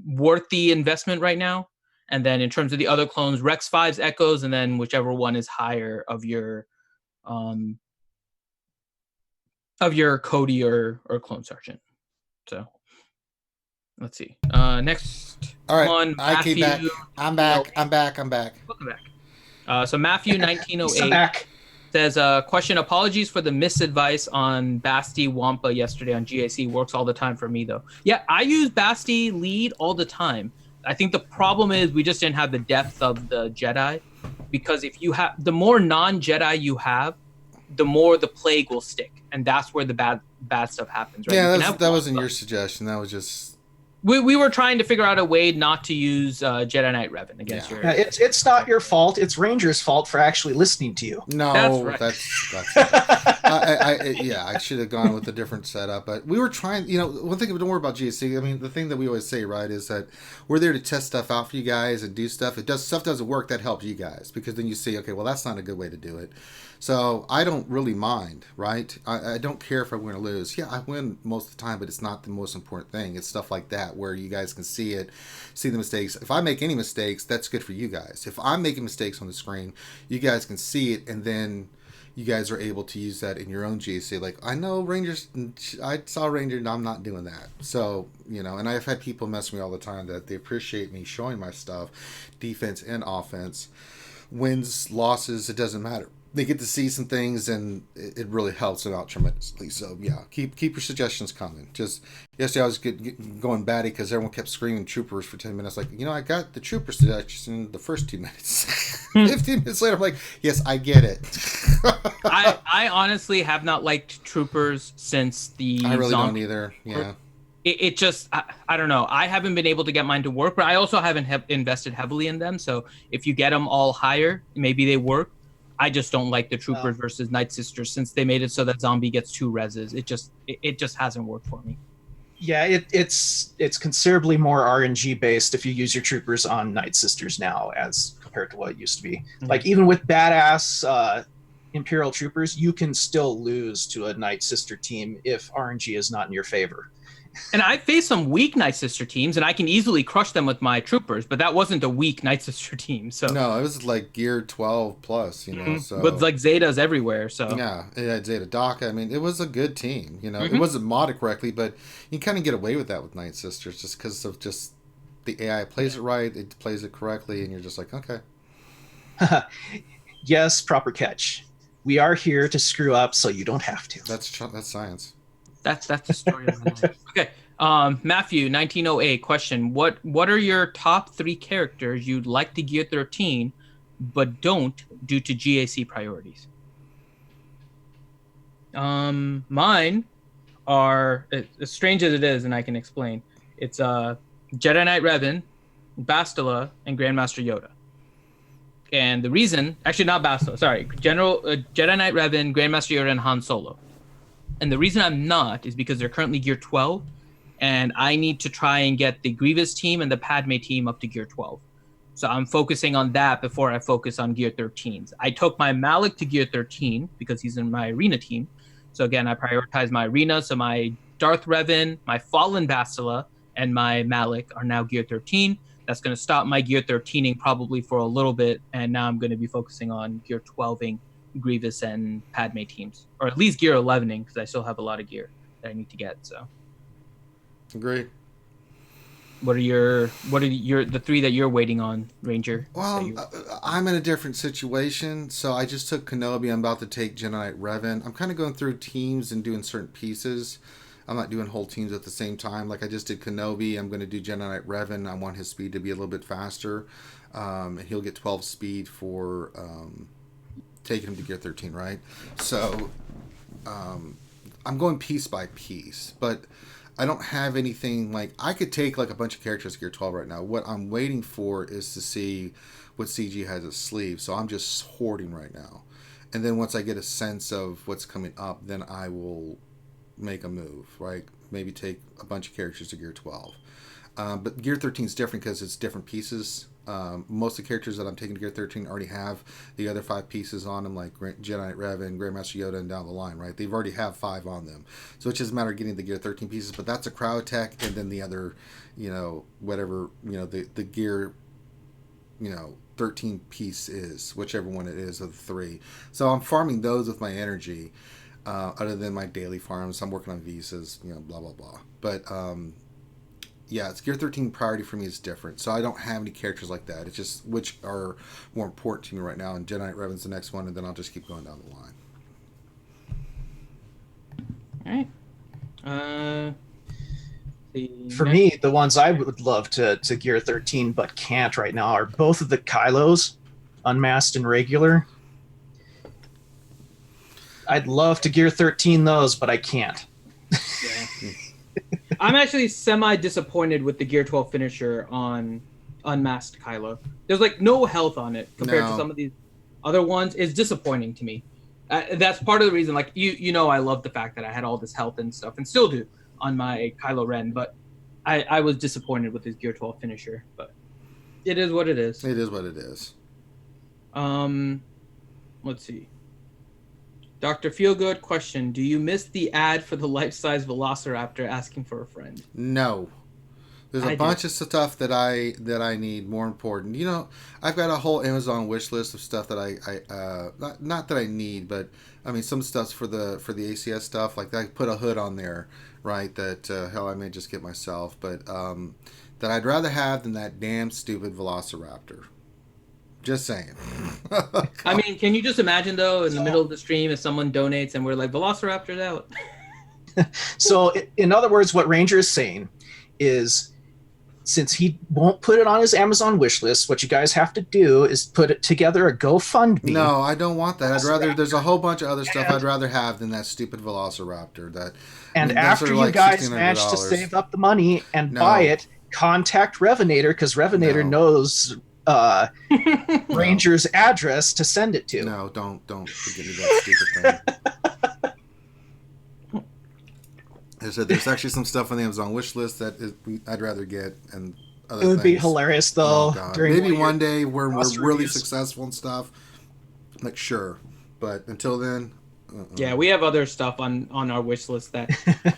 worth the investment right now. And then in terms of the other clones, Rex 5's Echoes, and then whichever one is higher of your Cody or Clone Sergeant. So let's see. Next
All right,
one,
I
Matthew.
came back. I'm back.
Welcome back. So Matthew 1908
back.
says, question, apologies for the misadvice on Basti Wampa yesterday on GAC. Works all the time for me, though. Yeah, I use Basti lead all the time. I think the problem is we just didn't have the depth of the Jedi, because if you have, the more non-Jedi you have, the more the plague will stick, and that's where the bad stuff happens, right?
Yeah, that wasn't your suggestion. That was just...
We were trying to figure out a way not to use Jedi Knight Revan against your...
It's not your fault. It's Ranger's fault for actually listening to you.
No,
that's right.
I should have gone with a different setup. But we were trying, one thing, don't worry about GSC. I mean, the thing that we always say, right, is that we're there to test stuff out for you guys and do stuff. Stuff doesn't work, that helps you guys. Because then you see, okay, well, that's not a good way to do it. So I don't really mind, right? I don't care if I win or lose. Yeah, I win most of the time, but it's not the most important thing. It's stuff like that where you guys can see it, see the mistakes. If I make any mistakes, that's good for you guys. If I'm making mistakes on the screen, you guys can see it, and then you guys are able to use that in your own GC. Like, I know Rangers, I saw Ranger, and I'm not doing that. So, and I've had people mess with me all the time that they appreciate me showing my stuff, defense and offense. Wins, losses, it doesn't matter. They get to see some things, and it really helps them out tremendously. So, yeah, keep your suggestions coming. Just yesterday I was going batty because everyone kept screaming troopers for 10 minutes. Like, I got the trooper suggestion in the first 2 minutes. 15 minutes later, I'm like, yes, I get it.
I honestly have not liked troopers since the
I really don't either, yeah.
It just, I don't know. I haven't been able to get mine to work, but I also haven't invested heavily in them. So if you get them all higher, maybe they work. I just don't like the troopers versus Night Sisters since they made it so that zombie gets 2 reses. It just hasn't worked for me.
Yeah, it's considerably more RNG based if you use your troopers on Night Sisters now as compared to what it used to be. Mm-hmm. Like, even with badass Imperial troopers, you can still lose to a Night Sister team if RNG is not in your favor.
And I faced some weak Night Sister teams, and I can easily crush them with my troopers, but that wasn't a weak Night Sister team. So
no, it was like gear 12 plus,
Mm-hmm.
So
with like Zetas everywhere. So
yeah, it had Zeta Daka. I mean, it was a good team. It wasn't modded correctly, but you kind of get away with that with Night Sisters just because of just the AI plays it right, it plays it correctly, and you're just like, okay.
Yes, proper catch. We are here to screw up, so you don't have to.
That's science.
That's the story of my life. Okay. Matthew, 1908, question. What are your top 3 characters you'd like to gear 13, but don't due to GAC priorities? Mine are, as strange as it is, and I can explain. It's Jedi Knight Revan, Bastila, and Grandmaster Yoda. And the reason, actually not Bastila, sorry, Jedi Knight Revan, Grandmaster Yoda, and Han Solo. And the reason I'm not is because they're currently gear 12, and I need to try and get the Grievous team and the Padme team up to gear 12. So I'm focusing on that before I focus on gear 13s. I took my Malik to gear 13 because he's in my arena team. So again, I prioritize my arena. So my Darth Revan, my Fallen Bastila, and my Malik are now gear 13. That's going to stop my gear 13ing probably for a little bit, and now I'm going to be focusing on gear 12ing Grievous and Padme teams, or at least gear 11ing, because I still have a lot of gear that I need to get. So,
Great.
what are the three that you're waiting on, Ranger?
Well, I'm in a different situation, so I just took Kenobi. I'm about to take Jedi Knight Revan. I'm kind of going through teams and doing certain pieces. I'm not doing whole teams at the same time. Like I just did Kenobi. I'm going to do Jedi Knight Revan. I want his speed to be a little bit faster, and he'll get 12 speed for taking him to gear 13, right? So I'm going piece by piece, but I don't have anything like I could take like a bunch of characters gear 12 right now. What I'm waiting for is to see what CG has its sleeve. So I'm just hoarding right now. And then once I get a sense of what's coming up, then I will make a move, right? Maybe take a bunch of characters to gear 12. But gear 13 is different because it's different pieces. Most of the characters that I'm taking to gear 13 already have the other 5 pieces on them, like Jedi Knight Revan, Grandmaster Yoda, and down the line, right? They've already have 5 on them. So it's just a matter of getting the gear 13 pieces, but that's a crowd tech, and then the other, whatever, the gear, 13 piece is, whichever one it is of the 3. So I'm farming those with my energy, other than my daily farms. I'm working on visas, blah, blah, blah. But, yeah, it's gear 13 priority for me is different. So I don't have any characters like that. It's just which are more important to me right now. And Jedi Knight Revan's the next one, and then I'll just keep going down the line.
All right.
For me, the ones I would love to gear 13 but can't right now are both of the Kylos, unmasked and regular. I'd love to gear 13 those, but I can't.
Yeah. I'm actually semi-disappointed with the Gear 12 finisher on Unmasked Kylo. There's like no health on it compared to some of these other ones. It's disappointing to me. That's part of the reason. Like I love the fact that I had all this health and stuff, and still do on my Kylo Ren. But I was disappointed with his Gear 12 finisher. But it is what it is.
It is what it is.
Let's see. Dr. Feelgood question: do you miss the ad for the life-size Velociraptor asking for a friend?
No. There's a bunch of stuff that I need more important. I've got a whole Amazon wish list of stuff that I not that I need, but I mean some stuff's for the ACS stuff. Like I put a hood on there, right? That hell I may just get myself, but that I'd rather have than that damn stupid Velociraptor. Just saying.
I mean, can you just imagine though, in the middle of the stream, if someone donates and we're like, Velociraptor's out.
So, in other words, what Ranger is saying is, since he won't put it on his Amazon wish list, what you guys have to do is put it together a GoFundMe.
No, I don't want that. There's a whole bunch of other stuff I'd rather have than that stupid Velociraptor.
After you guys manage to save up the money and buy it, contact Revenator, because Revenator knows Ranger's address to send it to.
No, don't give me that stupid thing. I said there's actually some stuff on the Amazon wish list that I'd rather get, and other
it would
things.
Be hilarious though.
Maybe one day where we're really successful and stuff. Like sure, but until then.
Yeah, we have other stuff on our wish list that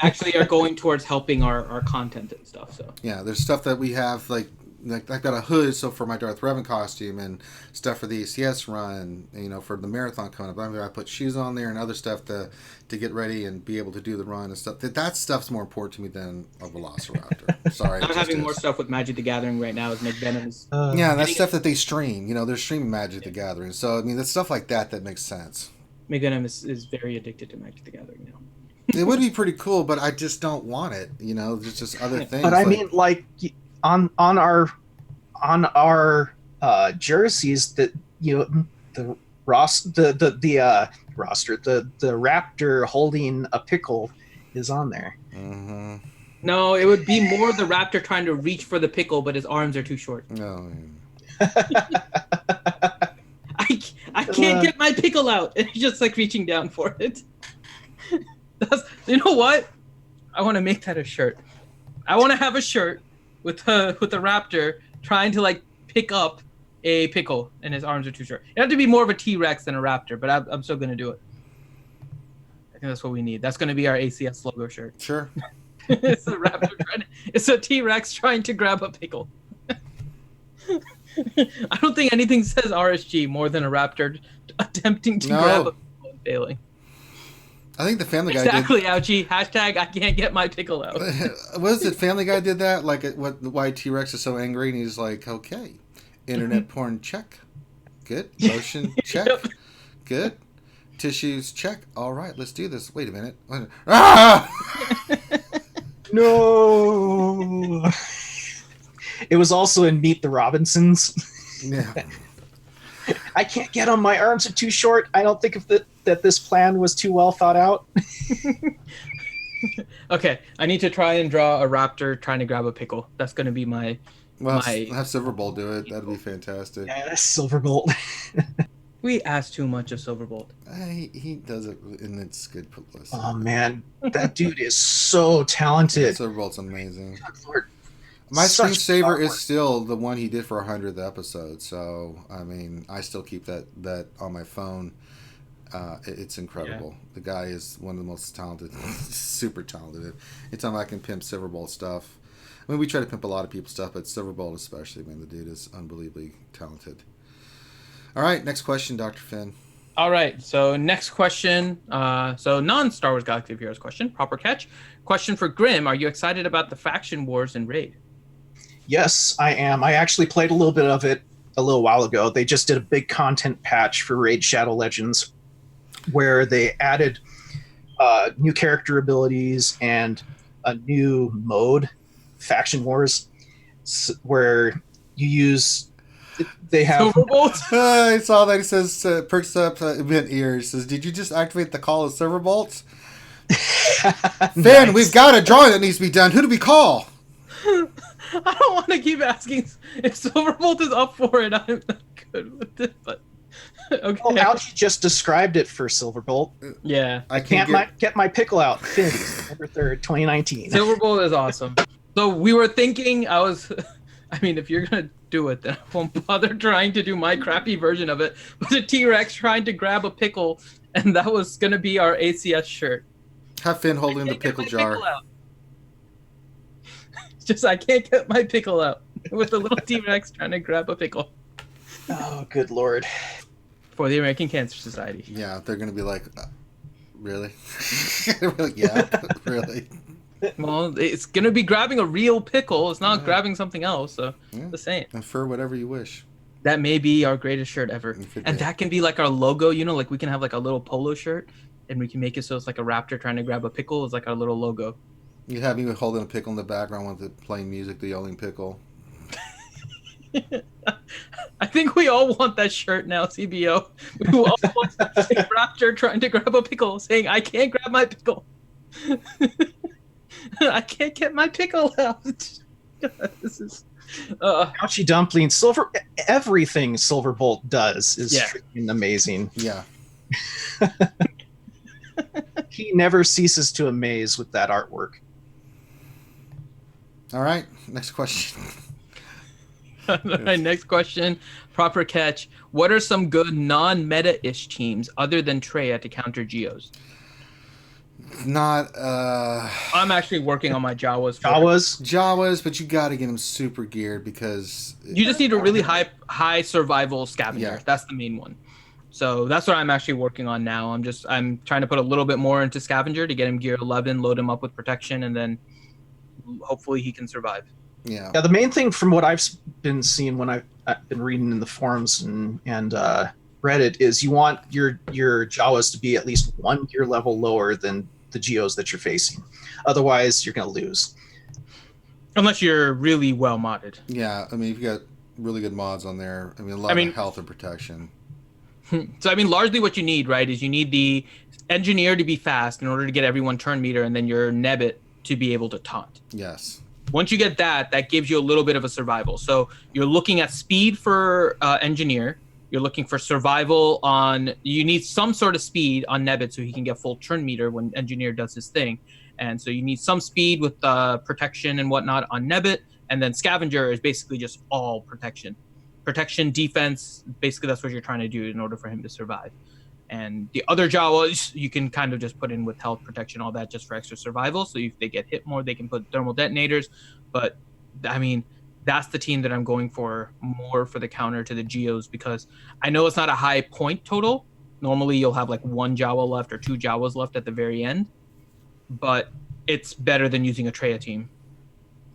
actually are going towards helping our content and stuff. So
yeah, there's stuff that we have like I've got a hood, so for my Darth Revan costume, and stuff for the ACS run, for the marathon coming up. I put shoes on there and other stuff to get ready and be able to do the run and stuff. That stuff's more important to me than a Velociraptor. Sorry.
I'm having more stuff with Magic the Gathering right now as McVenon's.
Yeah, that's stuff that they stream. They're streaming Magic the Gathering. So, I mean, that's stuff like that makes sense.
McVenom is very addicted to Magic the Gathering now.
It would be pretty cool, but I just don't want it. There's just other things.
But I mean, like on our jerseys, that the raptor holding a pickle is on there.
Mm-hmm.
No, it would be more the raptor trying to reach for the pickle, but his arms are too short.
No.
I can't get my pickle out. It's just like reaching down for it. You know what? I want to make that a shirt. I want to have a shirt with the raptor trying to like pick up a pickle and his arms are too short. It have to be more of a T-Rex than a raptor, but I'm still gonna do it. I think that's what we need. That's gonna be our ACS logo shirt.
Sure.
It's a raptor it's a T-Rex trying to grab a pickle. I don't think anything says RSG more than a raptor attempting to grab a pickle and failing.
I think the Family Guy
exactly, ouchie. Hashtag I can't get my pickle out.
What is it? Family Guy did that? Like, why T-Rex is so angry, and he's like, okay, internet porn, check. Good. Lotion, check.
Yep.
Good. Tissues, check. All right, let's do this. Wait a minute. Ah!
No. It was also in Meet the Robinsons.
Yeah.
I can't get them. My arms are too short. I don't think that this plan was too well thought out.
Okay, I need to try and draw a raptor trying to grab a pickle. That's going to be my...
Well, have Silverbolt do it. That'd be fantastic.
Yeah, that's Silverbolt.
We ask too much of Silverbolt.
He does it, and it's good publicity.
Oh, man. That dude is so talented.
Silverbolt's amazing.
Lord.
My
Such
screensaver is still the one he did for 100th episode. So, I mean, I still keep that on my phone. It's incredible. Yeah. The guy is one of the most talented, super talented. Anytime I can pimp Silverbolt stuff. I mean, we try to pimp a lot of people's stuff, but Silverbolt especially, man, the dude is unbelievably talented. All right, next question, Dr. Finn.
All right, so next question. So non-Star Wars Galaxy of Heroes question, proper catch. Question for Grim, are you excited about the faction wars in Raid?
Yes, I am. I actually played a little bit of it a little while ago. They just did a big content patch for Raid Shadow Legends where they added new character abilities and a new mode, Faction Wars, where you use... They have...
Silverbolt?
I saw that. He says, perks up event ear. He says, did you just activate the call of Silverbolt? Finn, nice. We've got a drawing that needs to be done. Who do we call?
I don't want to keep asking if Silverbolt is up for it. I'm not good with it, but okay.
Well, Algie just described it for Silverbolt.
Yeah.
I can't get my pickle out. Finn, November 3rd, 2019.
Silverbolt is awesome. So we were thinking, I mean, if you're going to do it, then I won't bother trying to do my crappy version of it. But a T-Rex trying to grab a pickle, and that was going to be our ACS shirt.
Have Finn holding the pickle jar.
Just, I can't get my pickle out with a little T-Rex trying to grab a pickle.
Oh, good Lord.
For the American Cancer Society.
Yeah, they're going to be like, really? Like, yeah, really?
Well, it's going to be grabbing a real pickle. It's not grabbing something else, so the same.
Infer whatever you wish.
That may be our greatest shirt ever. And that can be like our logo, you know, like we can have like a little polo shirt, and we can make it so it's like a raptor trying to grab a pickle. It's like our little logo.
You have me holding a pickle in the background with it playing music, the yelling pickle.
I think we all want that shirt now, CBO. We all want a raptor trying to grab a pickle, saying, I can't grab my pickle. I can't get my pickle out. This is...
Ouchie Dumpling, everything Silverbolt does is freaking amazing.
Yeah.
He never ceases to amaze with that artwork.
All right, next question.
All right, next question. Proper catch. What are some good non-meta-ish teams other than Traya to counter Geos?
Not.
I'm actually working on my Jawas.
Jawas, but you got to get them super geared because
you just need a really high survival scavenger.
Yeah.
That's the main one. So that's what I'm actually working on now. I'm trying to put a little bit more into scavenger to get him gear 11, load him up with protection, and then hopefully he can survive.
Yeah.
The main thing from what I've been seeing when I've been reading in the forums and Reddit is you want your Jawas to be at least 1 gear level lower than the Geos that you're facing. Otherwise, you're going to lose.
Unless you're really well modded.
Yeah, I mean, you've got really good mods on there. I mean, a lot of health and protection.
So, I mean, largely what you need, right, is you need the engineer to be fast in order to get everyone turn meter, and then your Nebbit to be able to taunt.
Yes.
Once you get that gives you a little bit of a survival. So you're looking at speed for engineer. You're looking for survival on... You need some sort of speed on Nebbit so he can get full turn meter when engineer does his thing. And so you need some speed with protection and whatnot on Nebbit. And then scavenger is basically just all protection. Protection, defense, basically that's what you're trying to do in order for him to survive. And the other Jawas, you can kind of just put in with health, protection, all that just for extra survival. So if they get hit more, they can put thermal detonators. But, I mean, that's the team that I'm going for more for the counter to the Geos, because I know it's not a high point total. Normally you'll have like one Jawa left or two Jawas left at the very end, but it's better than using a Treya team.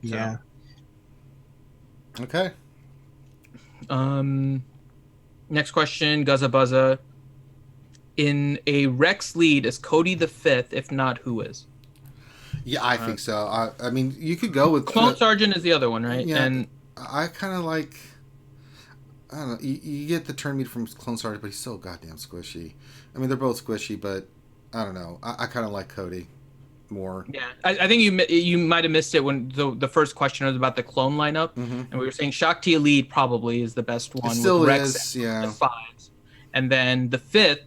So,
Yeah.
Okay.
Next question, Guzza Buzza. In a Rex lead, is Cody the fifth? If not, who is?
Yeah, I think so. I mean, you could go with
Clone Sergeant is the other one, right?
Yeah,
And
I kind of like. I don't know. You get the turn meat from Clone Sergeant, but he's so goddamn squishy. I mean, they're both squishy, but I don't know. I kind of like Cody more.
yeah, I think you might have missed it when the first question was about the clone lineup, and we were saying Shakti Elite probably is the best one.
It still
with Rex
is, yeah.
The fives, and then the fifth.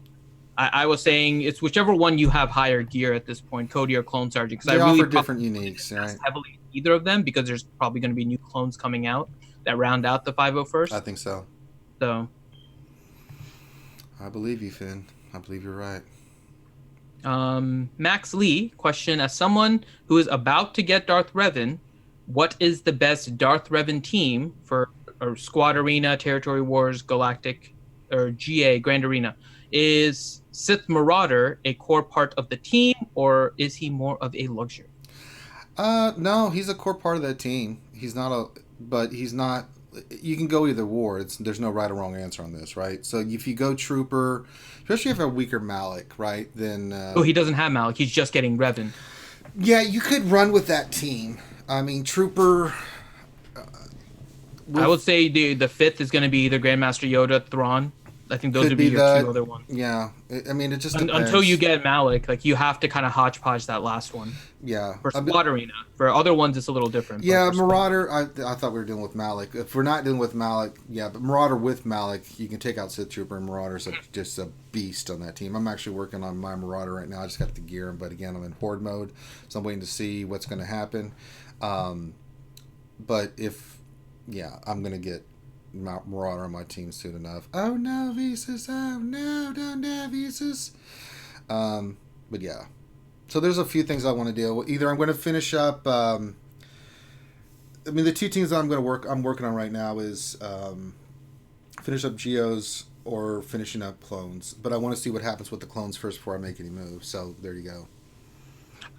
I was saying it's whichever one you have higher gear at this point, Cody or Clone Sergeant, because
They
I really
offer different uniques, right?
heavily either of them, because there's probably going to be new clones coming out that round out the 501st.
I think so.
So
I believe you, Finn. I believe you're right.
Max Lee question: as someone who is about to get Darth Revan, what is the best Darth Revan team for or Squad Arena, Territory Wars, Galactic, or GA Grand Arena? Is Sith Marauder a core part of the team, or is he more of a luxury?
No, he's a core part of that team. He's not but he's not. You can go either war. There's no right or wrong answer on this, right? So if you go Trooper, especially if you have a weaker Malik, right? Then
He doesn't have Malik. He's just getting Revan.
Yeah, you could run with that team. I mean, Trooper.
I would say the fifth is going to be either Grandmaster Yoda, Thrawn. I think those would be your two other ones.
Yeah, I mean, it just depends.
Until you get Malik, like you have to kind of hodgepodge that last one.
Yeah,
For Squad Arena. For other ones, it's a little different.
Yeah, Marauder. I thought we were dealing with Malik. If we're not dealing with Malik, yeah, but Marauder with Malik, you can take out Sith Trooper, and Marauder's just a beast on that team. I'm actually working on my Marauder right now. I just got the gear him, but again, I'm in Horde mode, so I'm waiting to see what's going to happen. But I'm going to get Marauder on my team soon enough. Oh no, Visas! Oh no, don't have Visas. But yeah, so there's a few things I want to deal with. Either I'm going to finish up. I mean, the two teams that I'm working on right now is finish up Geos or finishing up clones. But I want to see what happens with the clones first before I make any moves. So there you go.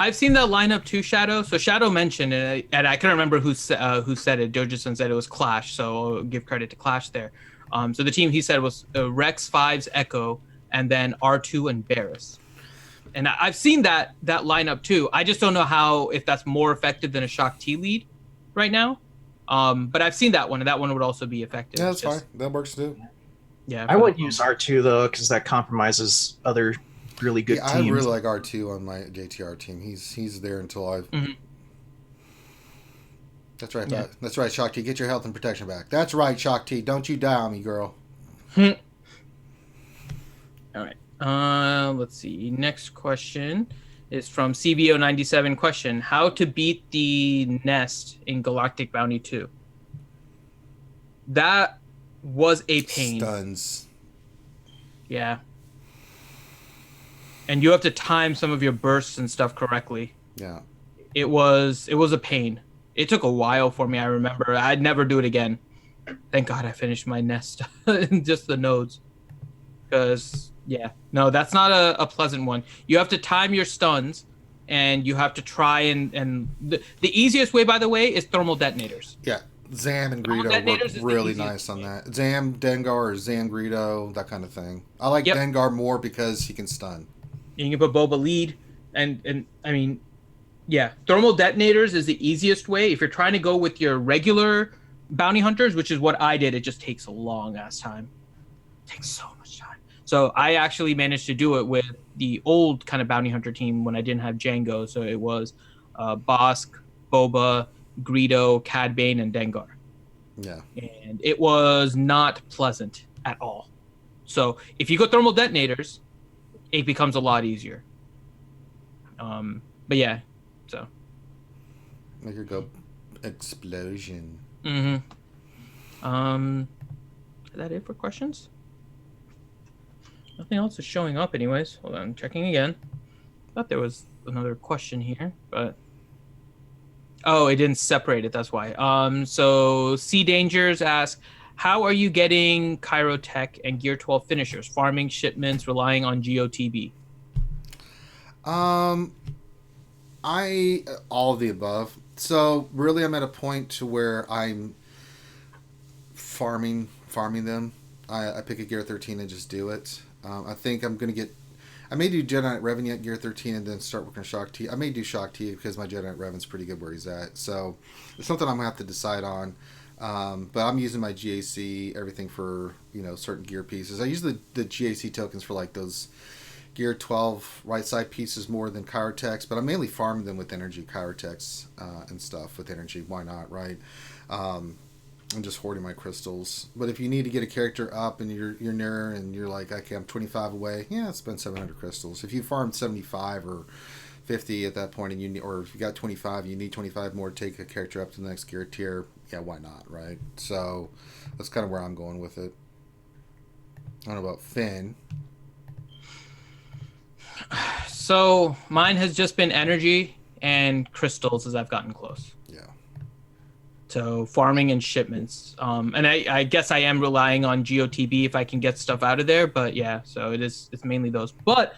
I've seen that lineup too, Shadow. So Shadow mentioned it, and I couldn't remember who said it. Dojason said it was Clash, so I'll give credit to Clash there. So the team he said was Rex, Fives, Echo, and then R2 and Barris. And I've seen that lineup too. I just don't know if that's more effective than a Shock T lead right now. But I've seen that one, and that one would also be effective.
Yeah, that's fine. That works too.
Yeah,
I wouldn't use R2 though, because that compromises other really good teams.
I really like R2 on my JTR team. He's there until I've. Mm-hmm. That's right. Yeah. That's right, Shock T. Get your health and protection back. That's right, Shock T. Don't you die on me, girl.
All right. Let's see. Next question is from CBO97. Question: how to beat the nest in Galactic Bounty 2? That was a pain.
Stuns.
Yeah. And you have to time some of your bursts and stuff correctly.
Yeah.
It was a pain. It took a while for me, I remember. I'd never do it again. Thank God I finished my nest. Just the nodes. Because, yeah. No, that's not a pleasant one. You have to time your stuns, and you have to try and the easiest way, by the way, is thermal detonators.
Yeah. Zam and Greedo work really nice on that. Zam, Dengar, or Zam, Greedo, that kind of thing. I like Dengar more because he can stun.
You can put Boba lead, and I mean, yeah, thermal detonators is the easiest way. If you're trying to go with your regular bounty hunters, which is what I did, it just takes a long ass time. It takes so much time. So I actually managed to do it with the old kind of bounty hunter team when I didn't have Django. So it was Bosk, Boba, Greedo, Cad Bane, and Dengar.
Yeah. And
it was not pleasant at all. So if you go thermal detonators, it becomes a lot easier. But yeah, so.
Make her go explosion.
Mm-hmm. Is that it for questions? Nothing else is showing up anyways. Hold on, I'm checking again. Thought there was another question here, but Oh, it didn't separate it. That's why. So Sea Dangers asks, how are you getting Chirotech and Gear 12 finishers? Farming shipments, relying on GOTB.
I all of the above. So really, I'm at a point to where I'm farming them. I pick a Gear 13 and just do it. I think I'm gonna get. I may do Jedi Knight Revan at Gear 13 and then start working on Shock T. I may do Shock T because my Jedi Knight Revan's pretty good where he's at. So it's something I'm gonna have to decide on. But I'm using my GAC everything for certain gear pieces. I use the GAC tokens for like those Gear 12 right side pieces more than Chirotechs, but I'm mainly farming them with energy Chirotechs and stuff with energy. Why not, right? I'm just hoarding my crystals. But if you need to get a character up and you're near and you're like, okay, I'm 25 away, yeah, spend 700 crystals. If you farmed 75 or 50 at that point, and or if you got 25, you need 25 more to take a character up to the next gear tier. Yeah, why not, right? So that's kind of where I'm going with it. I don't know about Finn.
So mine has just been energy and crystals as I've gotten close.
Yeah.
So farming and shipments. And I guess I am relying on GOTB if I can get stuff out of there. But yeah, so it's mainly those. But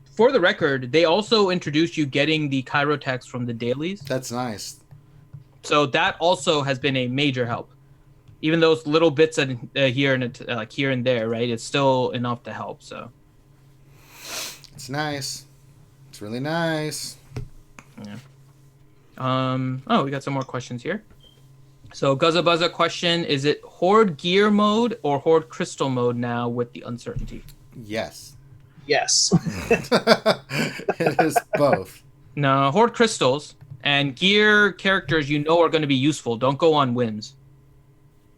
for the record, they also introduced you getting the Chirotechs from the dailies.
That's nice.
So that also has been a major help. Even those little bits here and there, right? It's still enough to help. So
it's nice. It's really nice.
Yeah. Oh, we got some more questions here. So Guzza Buzza question: is it Horde Gear mode or Horde Crystal mode now with the uncertainty?
Yes.
Yes.
It is both.
No, Horde Crystals and Gear characters are going to be useful. Don't go on whims.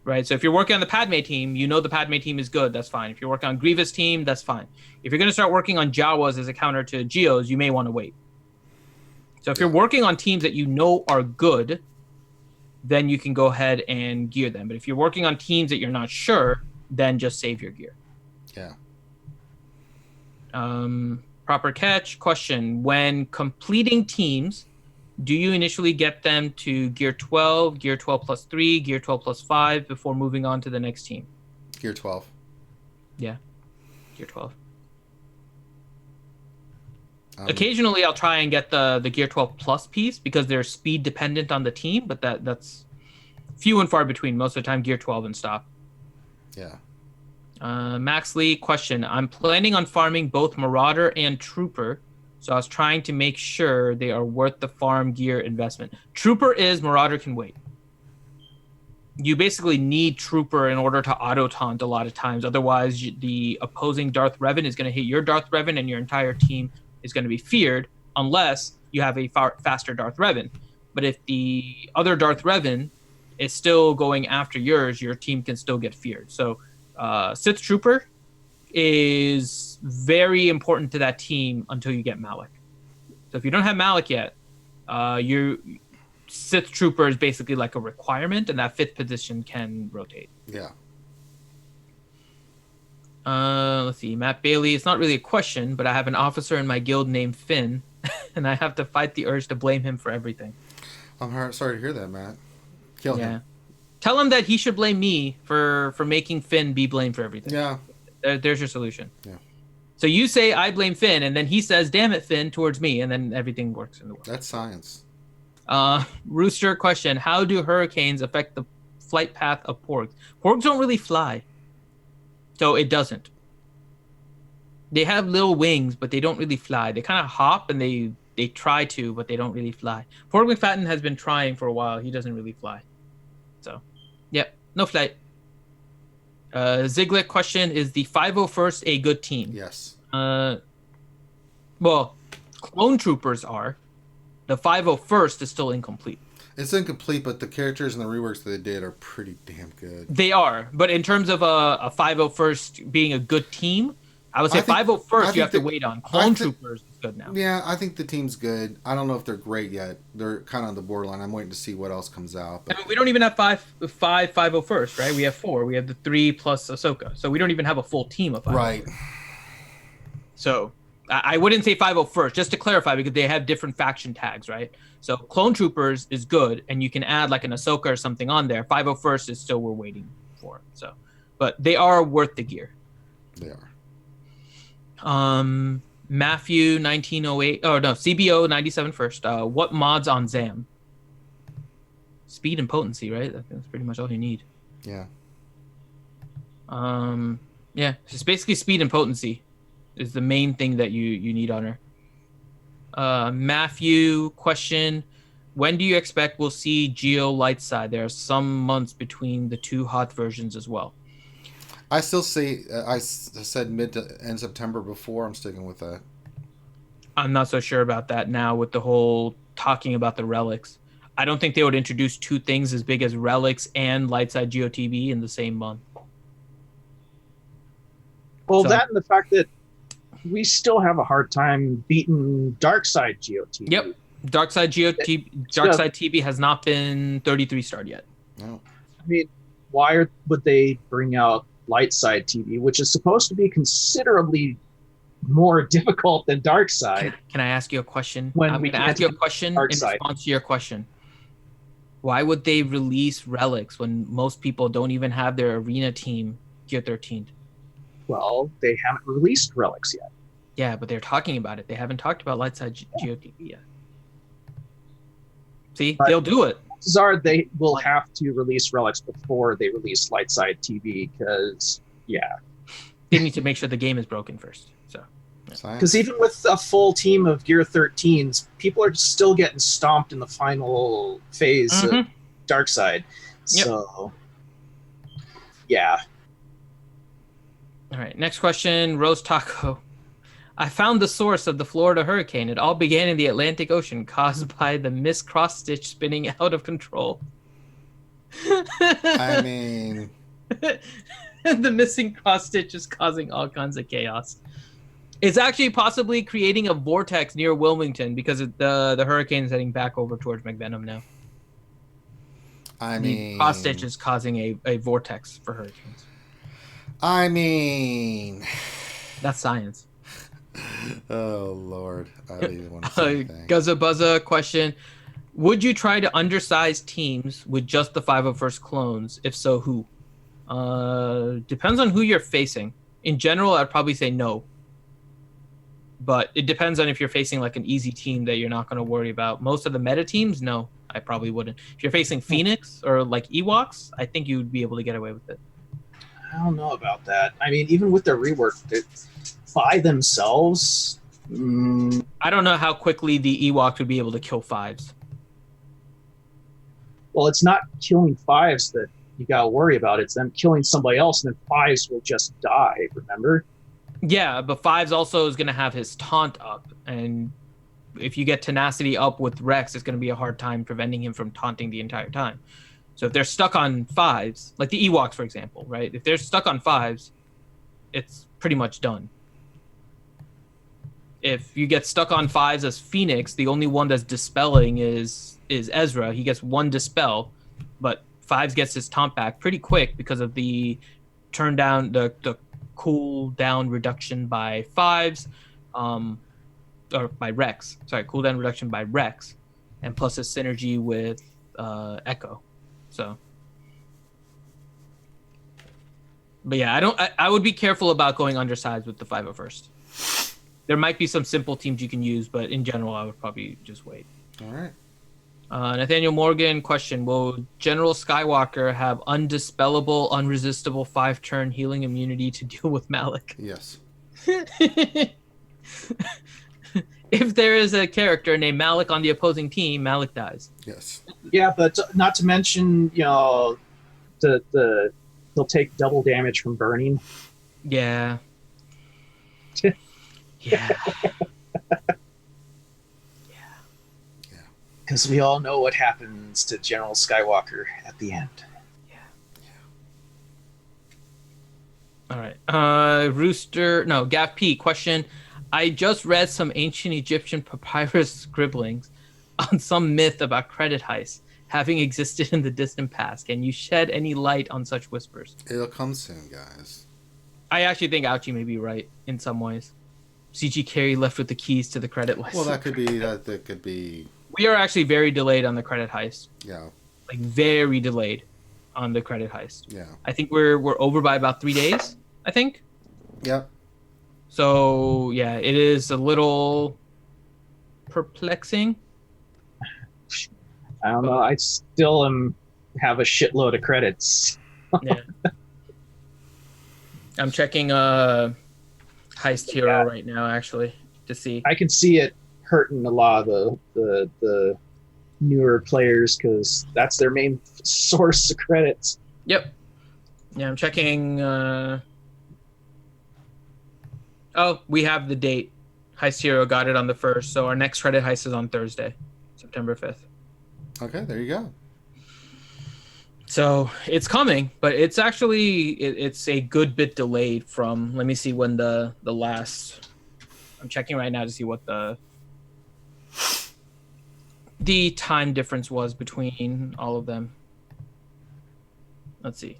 Right? So if you're working on the Padme team, the Padme team is good. That's fine. If you're working on Grievous team, that's fine. If you're going to start working on Jawas as a counter to Geos, you may want to wait. So if you're working on teams that are good, then you can go ahead and gear them. But if you're working on teams that you're not sure, then just save your gear.
Yeah.
Proper catch question: when completing teams, do you initially get them to Gear 12, Gear 12 plus 3, Gear 12 plus 5 before moving on to the next team?
Gear 12.
Yeah, Gear 12. Occasionally, I'll try and get the Gear 12 plus piece because they're speed dependent on the team, but that's few and far between. Most of the time, Gear 12 and stop.
Yeah.
Max Lee question: I'm planning on farming both Marauder and Trooper, so I was trying to make sure they are worth the farm gear investment. Trooper is, Marauder can wait. You basically need Trooper in order to auto taunt a lot of times. Otherwise, the opposing Darth Revan is going to hit your Darth Revan, and your entire team is going to be feared unless you have a faster Darth Revan. But if the other Darth Revan is still going after yours, your team can still get feared. So Sith Trooper is very important to that team until you get Malak. So if you don't have Malak yet, your Sith Trooper is basically like a requirement, and that 5th position can rotate.
Yeah.
Let's see. Matt Bailey, it's not really a question, but I have an officer in my guild named Finn, and I have to fight the urge to blame him for everything.
I'm sorry to hear that, Matt. Kill him.
Tell him that he should blame me for making Finn be blamed for everything.
Yeah.
There's your solution.
Yeah.
So you say I blame Finn, and then he says, "Damn it, Finn," towards me, and then everything works in the world.
That's science.
Rooster question: how do hurricanes affect the flight path of porgs? Porgs don't really fly, so it doesn't. They have little wings, but they don't really fly. They kind of hop, and they try to, but they don't really fly. Porg McFadden has been trying for a while. He doesn't really fly. So, yep, no flight. Ziglet question: is the 501st a good team?
Yes.
Well, clone troopers are. The 501st is still incomplete.
It's incomplete, but the characters and the reworks that they did are pretty damn good.
They are, but in terms of a 501st being a good team, I would say 501st you have to wait on. Clone troopers is good now.
Yeah, I think the team's good. I don't know if they're great yet. They're kind of on the borderline. I'm waiting to see what else comes out. But...
I mean, we don't even have five 501st, right? We have 4. We have the 3 plus Ahsoka, so we don't even have a full team of 501st.
Right.
So I wouldn't say 501st, just to clarify, because they have different faction tags, right? So Clone Troopers is good, and you can add like an Ahsoka or something on there. 501st is still we're waiting for. So, but they are worth the gear.
They are.
Matthew 1908. Oh no, CBO 97 first. What mods on Zam? Speed and potency, right? That's pretty much all you need.
Yeah.
Yeah, it's basically speed and potency is the main thing that you need on her. Matthew question: when do you expect we'll see Geo light side? There are some months between the two hot versions as well.
I still say I said mid to end September before. I'm sticking with that.
I'm not so sure about that now with the whole talking about the relics. I don't think they would introduce two things as big as relics and light side GOTV in the same month.
Well,
So-
that and the fact that we still have a hard time beating dark side GOT.
Yep. Dark side TB has not been 33 starred yet.
No.
I mean, why would they bring out light side TV, which is supposed to be considerably more difficult than dark side?
Can I ask you a question?
When
I'm
we
going to
can't
ask you a
do
question in
dark side.
response to your question. Why would they release relics when most people don't even have their arena team gear 13?
Well, they haven't released relics yet.
Yeah, but they're talking about it. They haven't talked about light side GOTV yet. See,
But-
they'll do it.
Chances are they will have to release relics before they release light side TV because, yeah.
They need to make sure the game is broken first. So
Because even with a full team of Gear 13s, people are still getting stomped in the final phase of Dark Side.
Yep.
So, yeah.
All right, next question, Rose Taco. I found the source of the Florida hurricane. It all began in the Atlantic Ocean, caused by the missed cross stitch spinning out of control.
I mean,
the missing cross stitch is causing all kinds of chaos. It's actually possibly creating a vortex near Wilmington because the hurricane is heading back over towards McVenom now.
I
The
mean,
cross stitch is causing a vortex for hurricanes.
I mean,
That's science.
oh Lord, I don't even want to say anything.
Guzza Buzza question: would you try to undersize teams with just the 501st clones? If so, who? Depends on who you're facing. In general, I'd probably say no. But it depends on if you're facing like an easy team that you're not going to worry about. Most of the meta teams, no, I probably wouldn't. If you're facing Phoenix or like Ewoks, I think you would be able to get away with it.
I don't know about that. I mean, even with their rework, by themselves,
I don't know how quickly the Ewoks would be able to kill fives.
well, it's not killing fives that you got to worry about. It's them killing somebody else, and then fives will just die, remember?
Yeah, but fives also is going to have his taunt up. And if you get tenacity up with Rex, it's going to be a hard time preventing him from taunting the entire time. So if they're stuck on fives, like the Ewoks, for example, right? If they're stuck on fives, it's pretty much done. If you get stuck on fives as Phoenix, the only one that's dispelling is Ezra. He gets one dispel, but fives gets his taunt back pretty quick because of the turn down, the cool down reduction by fives, or by Rex. Sorry, cooldown reduction by Rex, and plus a synergy with Echo. So, but yeah, I would be careful about going undersized with the 501st. There might be some simple teams you can use, but in general, I would probably just wait.
All right.
Nathaniel Morgan question: will General Skywalker have undispellable, unresistible 5-turn healing immunity to deal with Malik?
Yes.
If there is a character named Malik on the opposing team, Malik dies.
Yes.
Yeah, but not to mention, they'll take double damage from burning.
Yeah. Yeah.
Because we all know what happens to General Skywalker at the end.
All right. Gav P question: I just read some ancient Egyptian papyrus scribblings on some myth about credit heists having existed in the distant past. Can you shed any light on such whispers?
It'll come soon, guys.
I actually think Ouchie may be right in some ways. CG Carey left with the keys to the credit list.
Well, that could be that. That could be.
We are actually very delayed on the credit heist.
Yeah.
Like very delayed on the credit heist.
Yeah.
I think we're over by about 3 days. I think.
Yep.
So yeah, it is a little perplexing.
I don't know. I still have a shitload of credits.
Yeah. I'm checking Heist Hero right now, actually, to see.
I can see it hurting a lot of the newer players because that's their main source of credits.
Yep. Yeah, I'm checking. Oh, we have the date. Heist Hero got it on the 1st, so our next credit heist is on Thursday, September 5th.
Okay, there you go.
So it's coming, but it's actually it's a good bit delayed from. Let me see when the last. I'm checking right now to see what the time difference was between all of them. Let's see.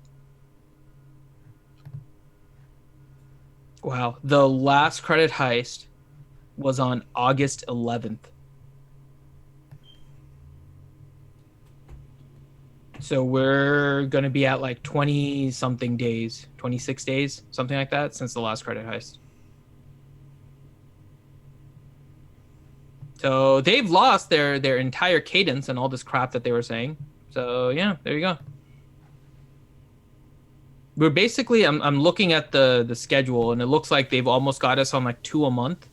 Wow, the last credit heist was on August 11th. So we're going to be at like 20-something days, 26 days, something like that, since the last credit heist. So they've lost their entire cadence and all this crap that they were saying. So yeah, there you go. We're basically, I'm looking at the schedule, and it looks like they've almost got us on like 2 a month.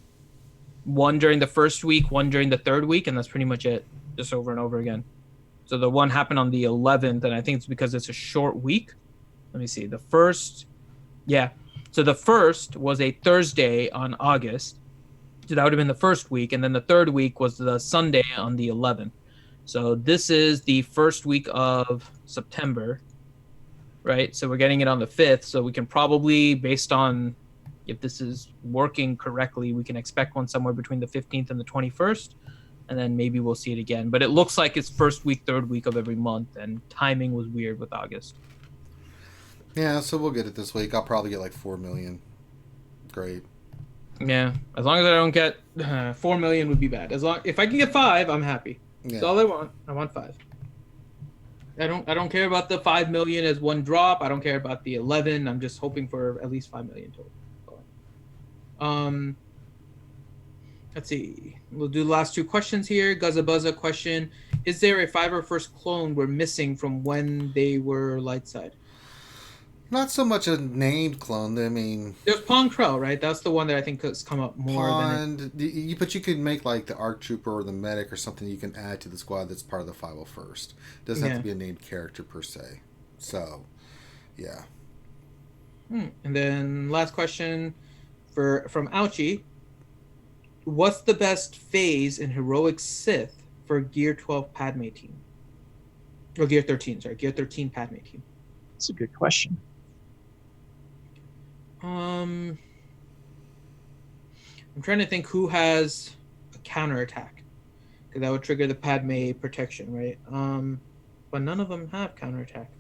1 during the first week, 1 during the 3rd week, and that's pretty much it, just over and over again. So the one happened on the 11th, and I think it's because it's a short week. Let me see. The first, yeah. So the first was a Thursday on August. So that would have been the first week, and then the 3rd week was the Sunday on the 11th. So this is the first week of September, right? So we're getting it on the 5th, so we can probably, based on if this is working correctly, we can expect one somewhere between the 15th and the 21st. And then maybe we'll see it again. But it looks like it's first week, 3rd week of every month, and timing was weird with August.
Yeah, so we'll get it this week. I'll probably get like 4 million. Great.
Yeah, as long as I don't get 4 million would be bad. If I can get 5, I'm happy.
Yeah.
That's all I want. I want 5. I don't care about the 5 million as one drop. I don't care about the 11. I'm just hoping for at least 5 million total. Let's see. We'll do the last 2 questions here. Guzza question. Is there a Fiverr First clone we're missing from when they were light side?
Not so much a named clone. I mean,
there's Pong Krell, right? That's the one that I think has come up more than
but you could make like the ARC Trooper or the Medic or something you can add to the squad that's part of the 501st. It doesn't have to be a named character per se. So, yeah.
And then last question from Ouchie. What's the best phase in Heroic Sith for Gear 12 Padme team? Or Gear 13, sorry. Gear 13 Padme team.
That's a good question.
I'm trying to think who has a counterattack. Because that would trigger the Padme protection, right? But none of them have counterattack.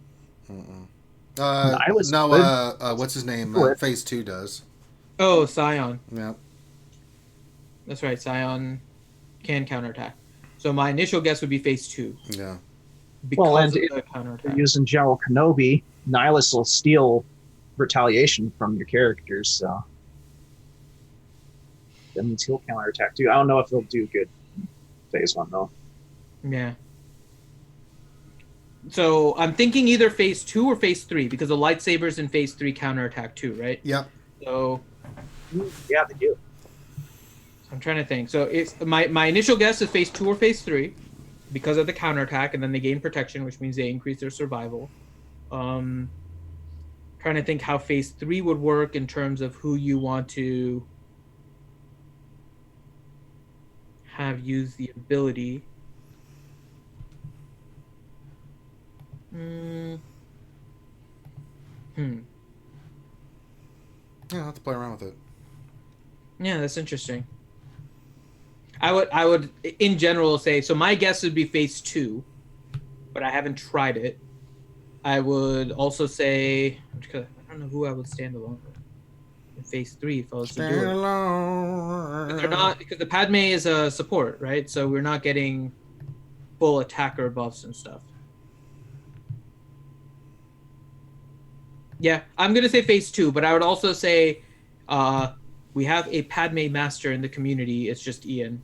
What's his name? Phase 2 does.
Oh, Scion.
Yeah.
That's right. Scion can counterattack. So my initial guess would be Phase 2.
Yeah.
Because of the counterattack.
Using General Kenobi, Nihilus will steal retaliation from your characters, so that means he'll counterattack too. I don't know if he'll do good in Phase 1 though.
Yeah. So I'm thinking either Phase 2 or Phase 3 because the lightsabers in Phase 3 counterattack too, right?
Yep.
So
yeah, they do.
I'm trying to think. So it's my initial guess is Phase 2 or Phase 3 because of the counterattack, and then they gain protection, which means they increase their survival. Trying to think how Phase 3 would work in terms of who you want to have use the ability.
Yeah, I'll have to play around with it.
Yeah, that's interesting. I would in general say, so my guess would be Phase 2, but I haven't tried it. I would also say, because I don't know who I would stand alone with. in phase 3 if I was to
Stand
do it.
alone.
But they're not, because the Padme is a support, right? So we're not getting full attacker buffs and stuff. Yeah, I'm gonna say phase 2, but I would also say we have a Padme master in the community. It's just Ian,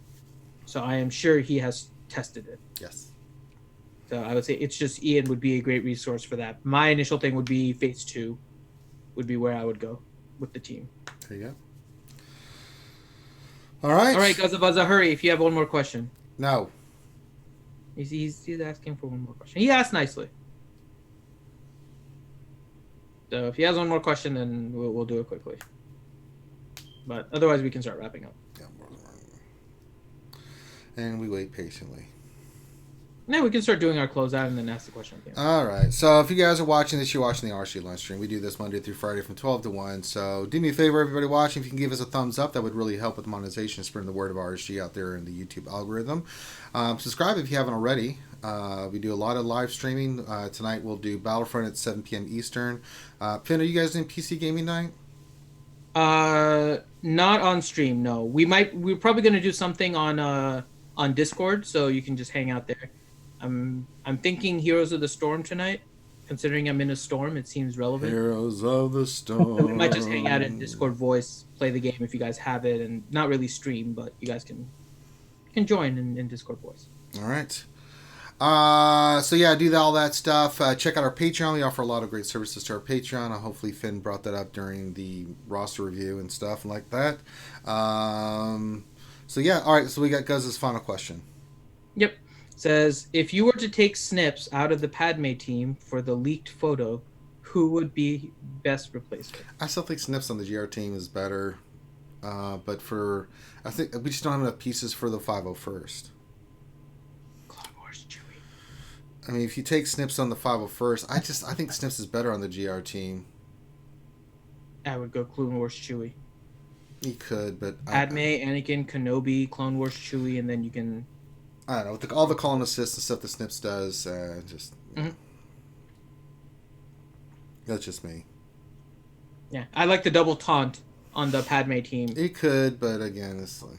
so I am sure he has tested it.
Yes.
So I would say it's just Ian would be a great resource for that. My initial thing would be phase 2, would be where I would go with the team.
There you go. All right.
All right, Gazabuzza, hurry! If you have one more question.
No.
He's asking for one more question. He asked nicely. So if he has one more question, then we'll do it quickly. But otherwise, we can start wrapping up.
Yeah. And we wait patiently.
Yeah, we can start doing our closeout and then ask the question again.
All right. So if you guys are watching this, you're watching the RSG lunch stream. We do this Monday through Friday from 12 to 1. So do me a favor, everybody watching, if you can give us a thumbs up, that would really help with monetization, spreading the word of RSG out there in the YouTube algorithm. Subscribe if you haven't already. We do a lot of live streaming. Tonight we'll do Battlefront at 7 p.m. Eastern. Finn, are you guys doing PC gaming night?
Not on stream, no. We're probably gonna do something on Discord, so you can just hang out there. I'm thinking Heroes of the Storm tonight. Considering I'm in a storm, it seems relevant.
Heroes of the Storm.
We might just hang out in Discord voice, play the game if you guys have it, and not really stream, but you guys can join in Discord voice.
All right. So yeah, do all that stuff. Check out our Patreon. We offer a lot of great services to our Patreon. Hopefully Finn brought that up during the roster review and stuff like that. So yeah, all right. So we got Guz's final question.
Yep. Says, if you were to take Snips out of the Padme team for the leaked photo, who would be best replacement?
I still think Snips on the GR team is better, but I think we just don't have enough pieces for the 501st.
Clone Wars Chewie.
I mean, if you take Snips on the 501st, I think Snips is better on the GR team.
I would go Clone Wars Chewie.
He could, but
Padme, Anakin, Kenobi, Clone Wars Chewie, and then you can.
I don't know, with all the call and assist and stuff that Snips does, that's just me.
Yeah, I like the double taunt on the Padme team.
He could, but again, it's like,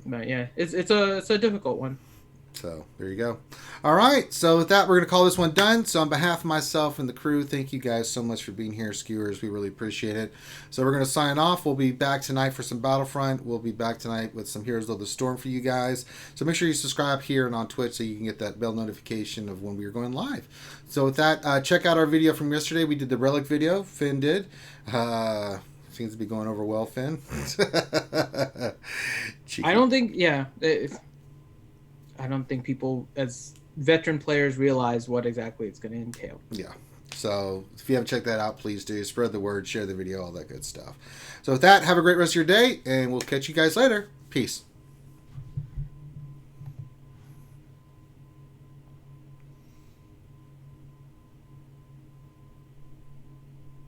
But yeah, it's a difficult one.
So there you go. All right. So with that, we're going to call this one done. So on behalf of myself and the crew, thank you guys so much for being here, Skewers. We really appreciate it. So we're going to sign off. We'll be back tonight for some Battlefront. We'll be back tonight with some Heroes of the Storm for you guys. So make sure you subscribe here and on Twitch so you can get that bell notification of when we are going live. So with that, check out our video from yesterday. We did the Relic video. Finn did. Seems to be going over well, Finn.
I don't think, I don't think people as veteran players realize what exactly it's going to entail.
Yeah. So if you haven't checked that out, please do. Spread the word, share the video, all that good stuff. So with that, have a great rest of your day, and we'll catch you guys later. Peace.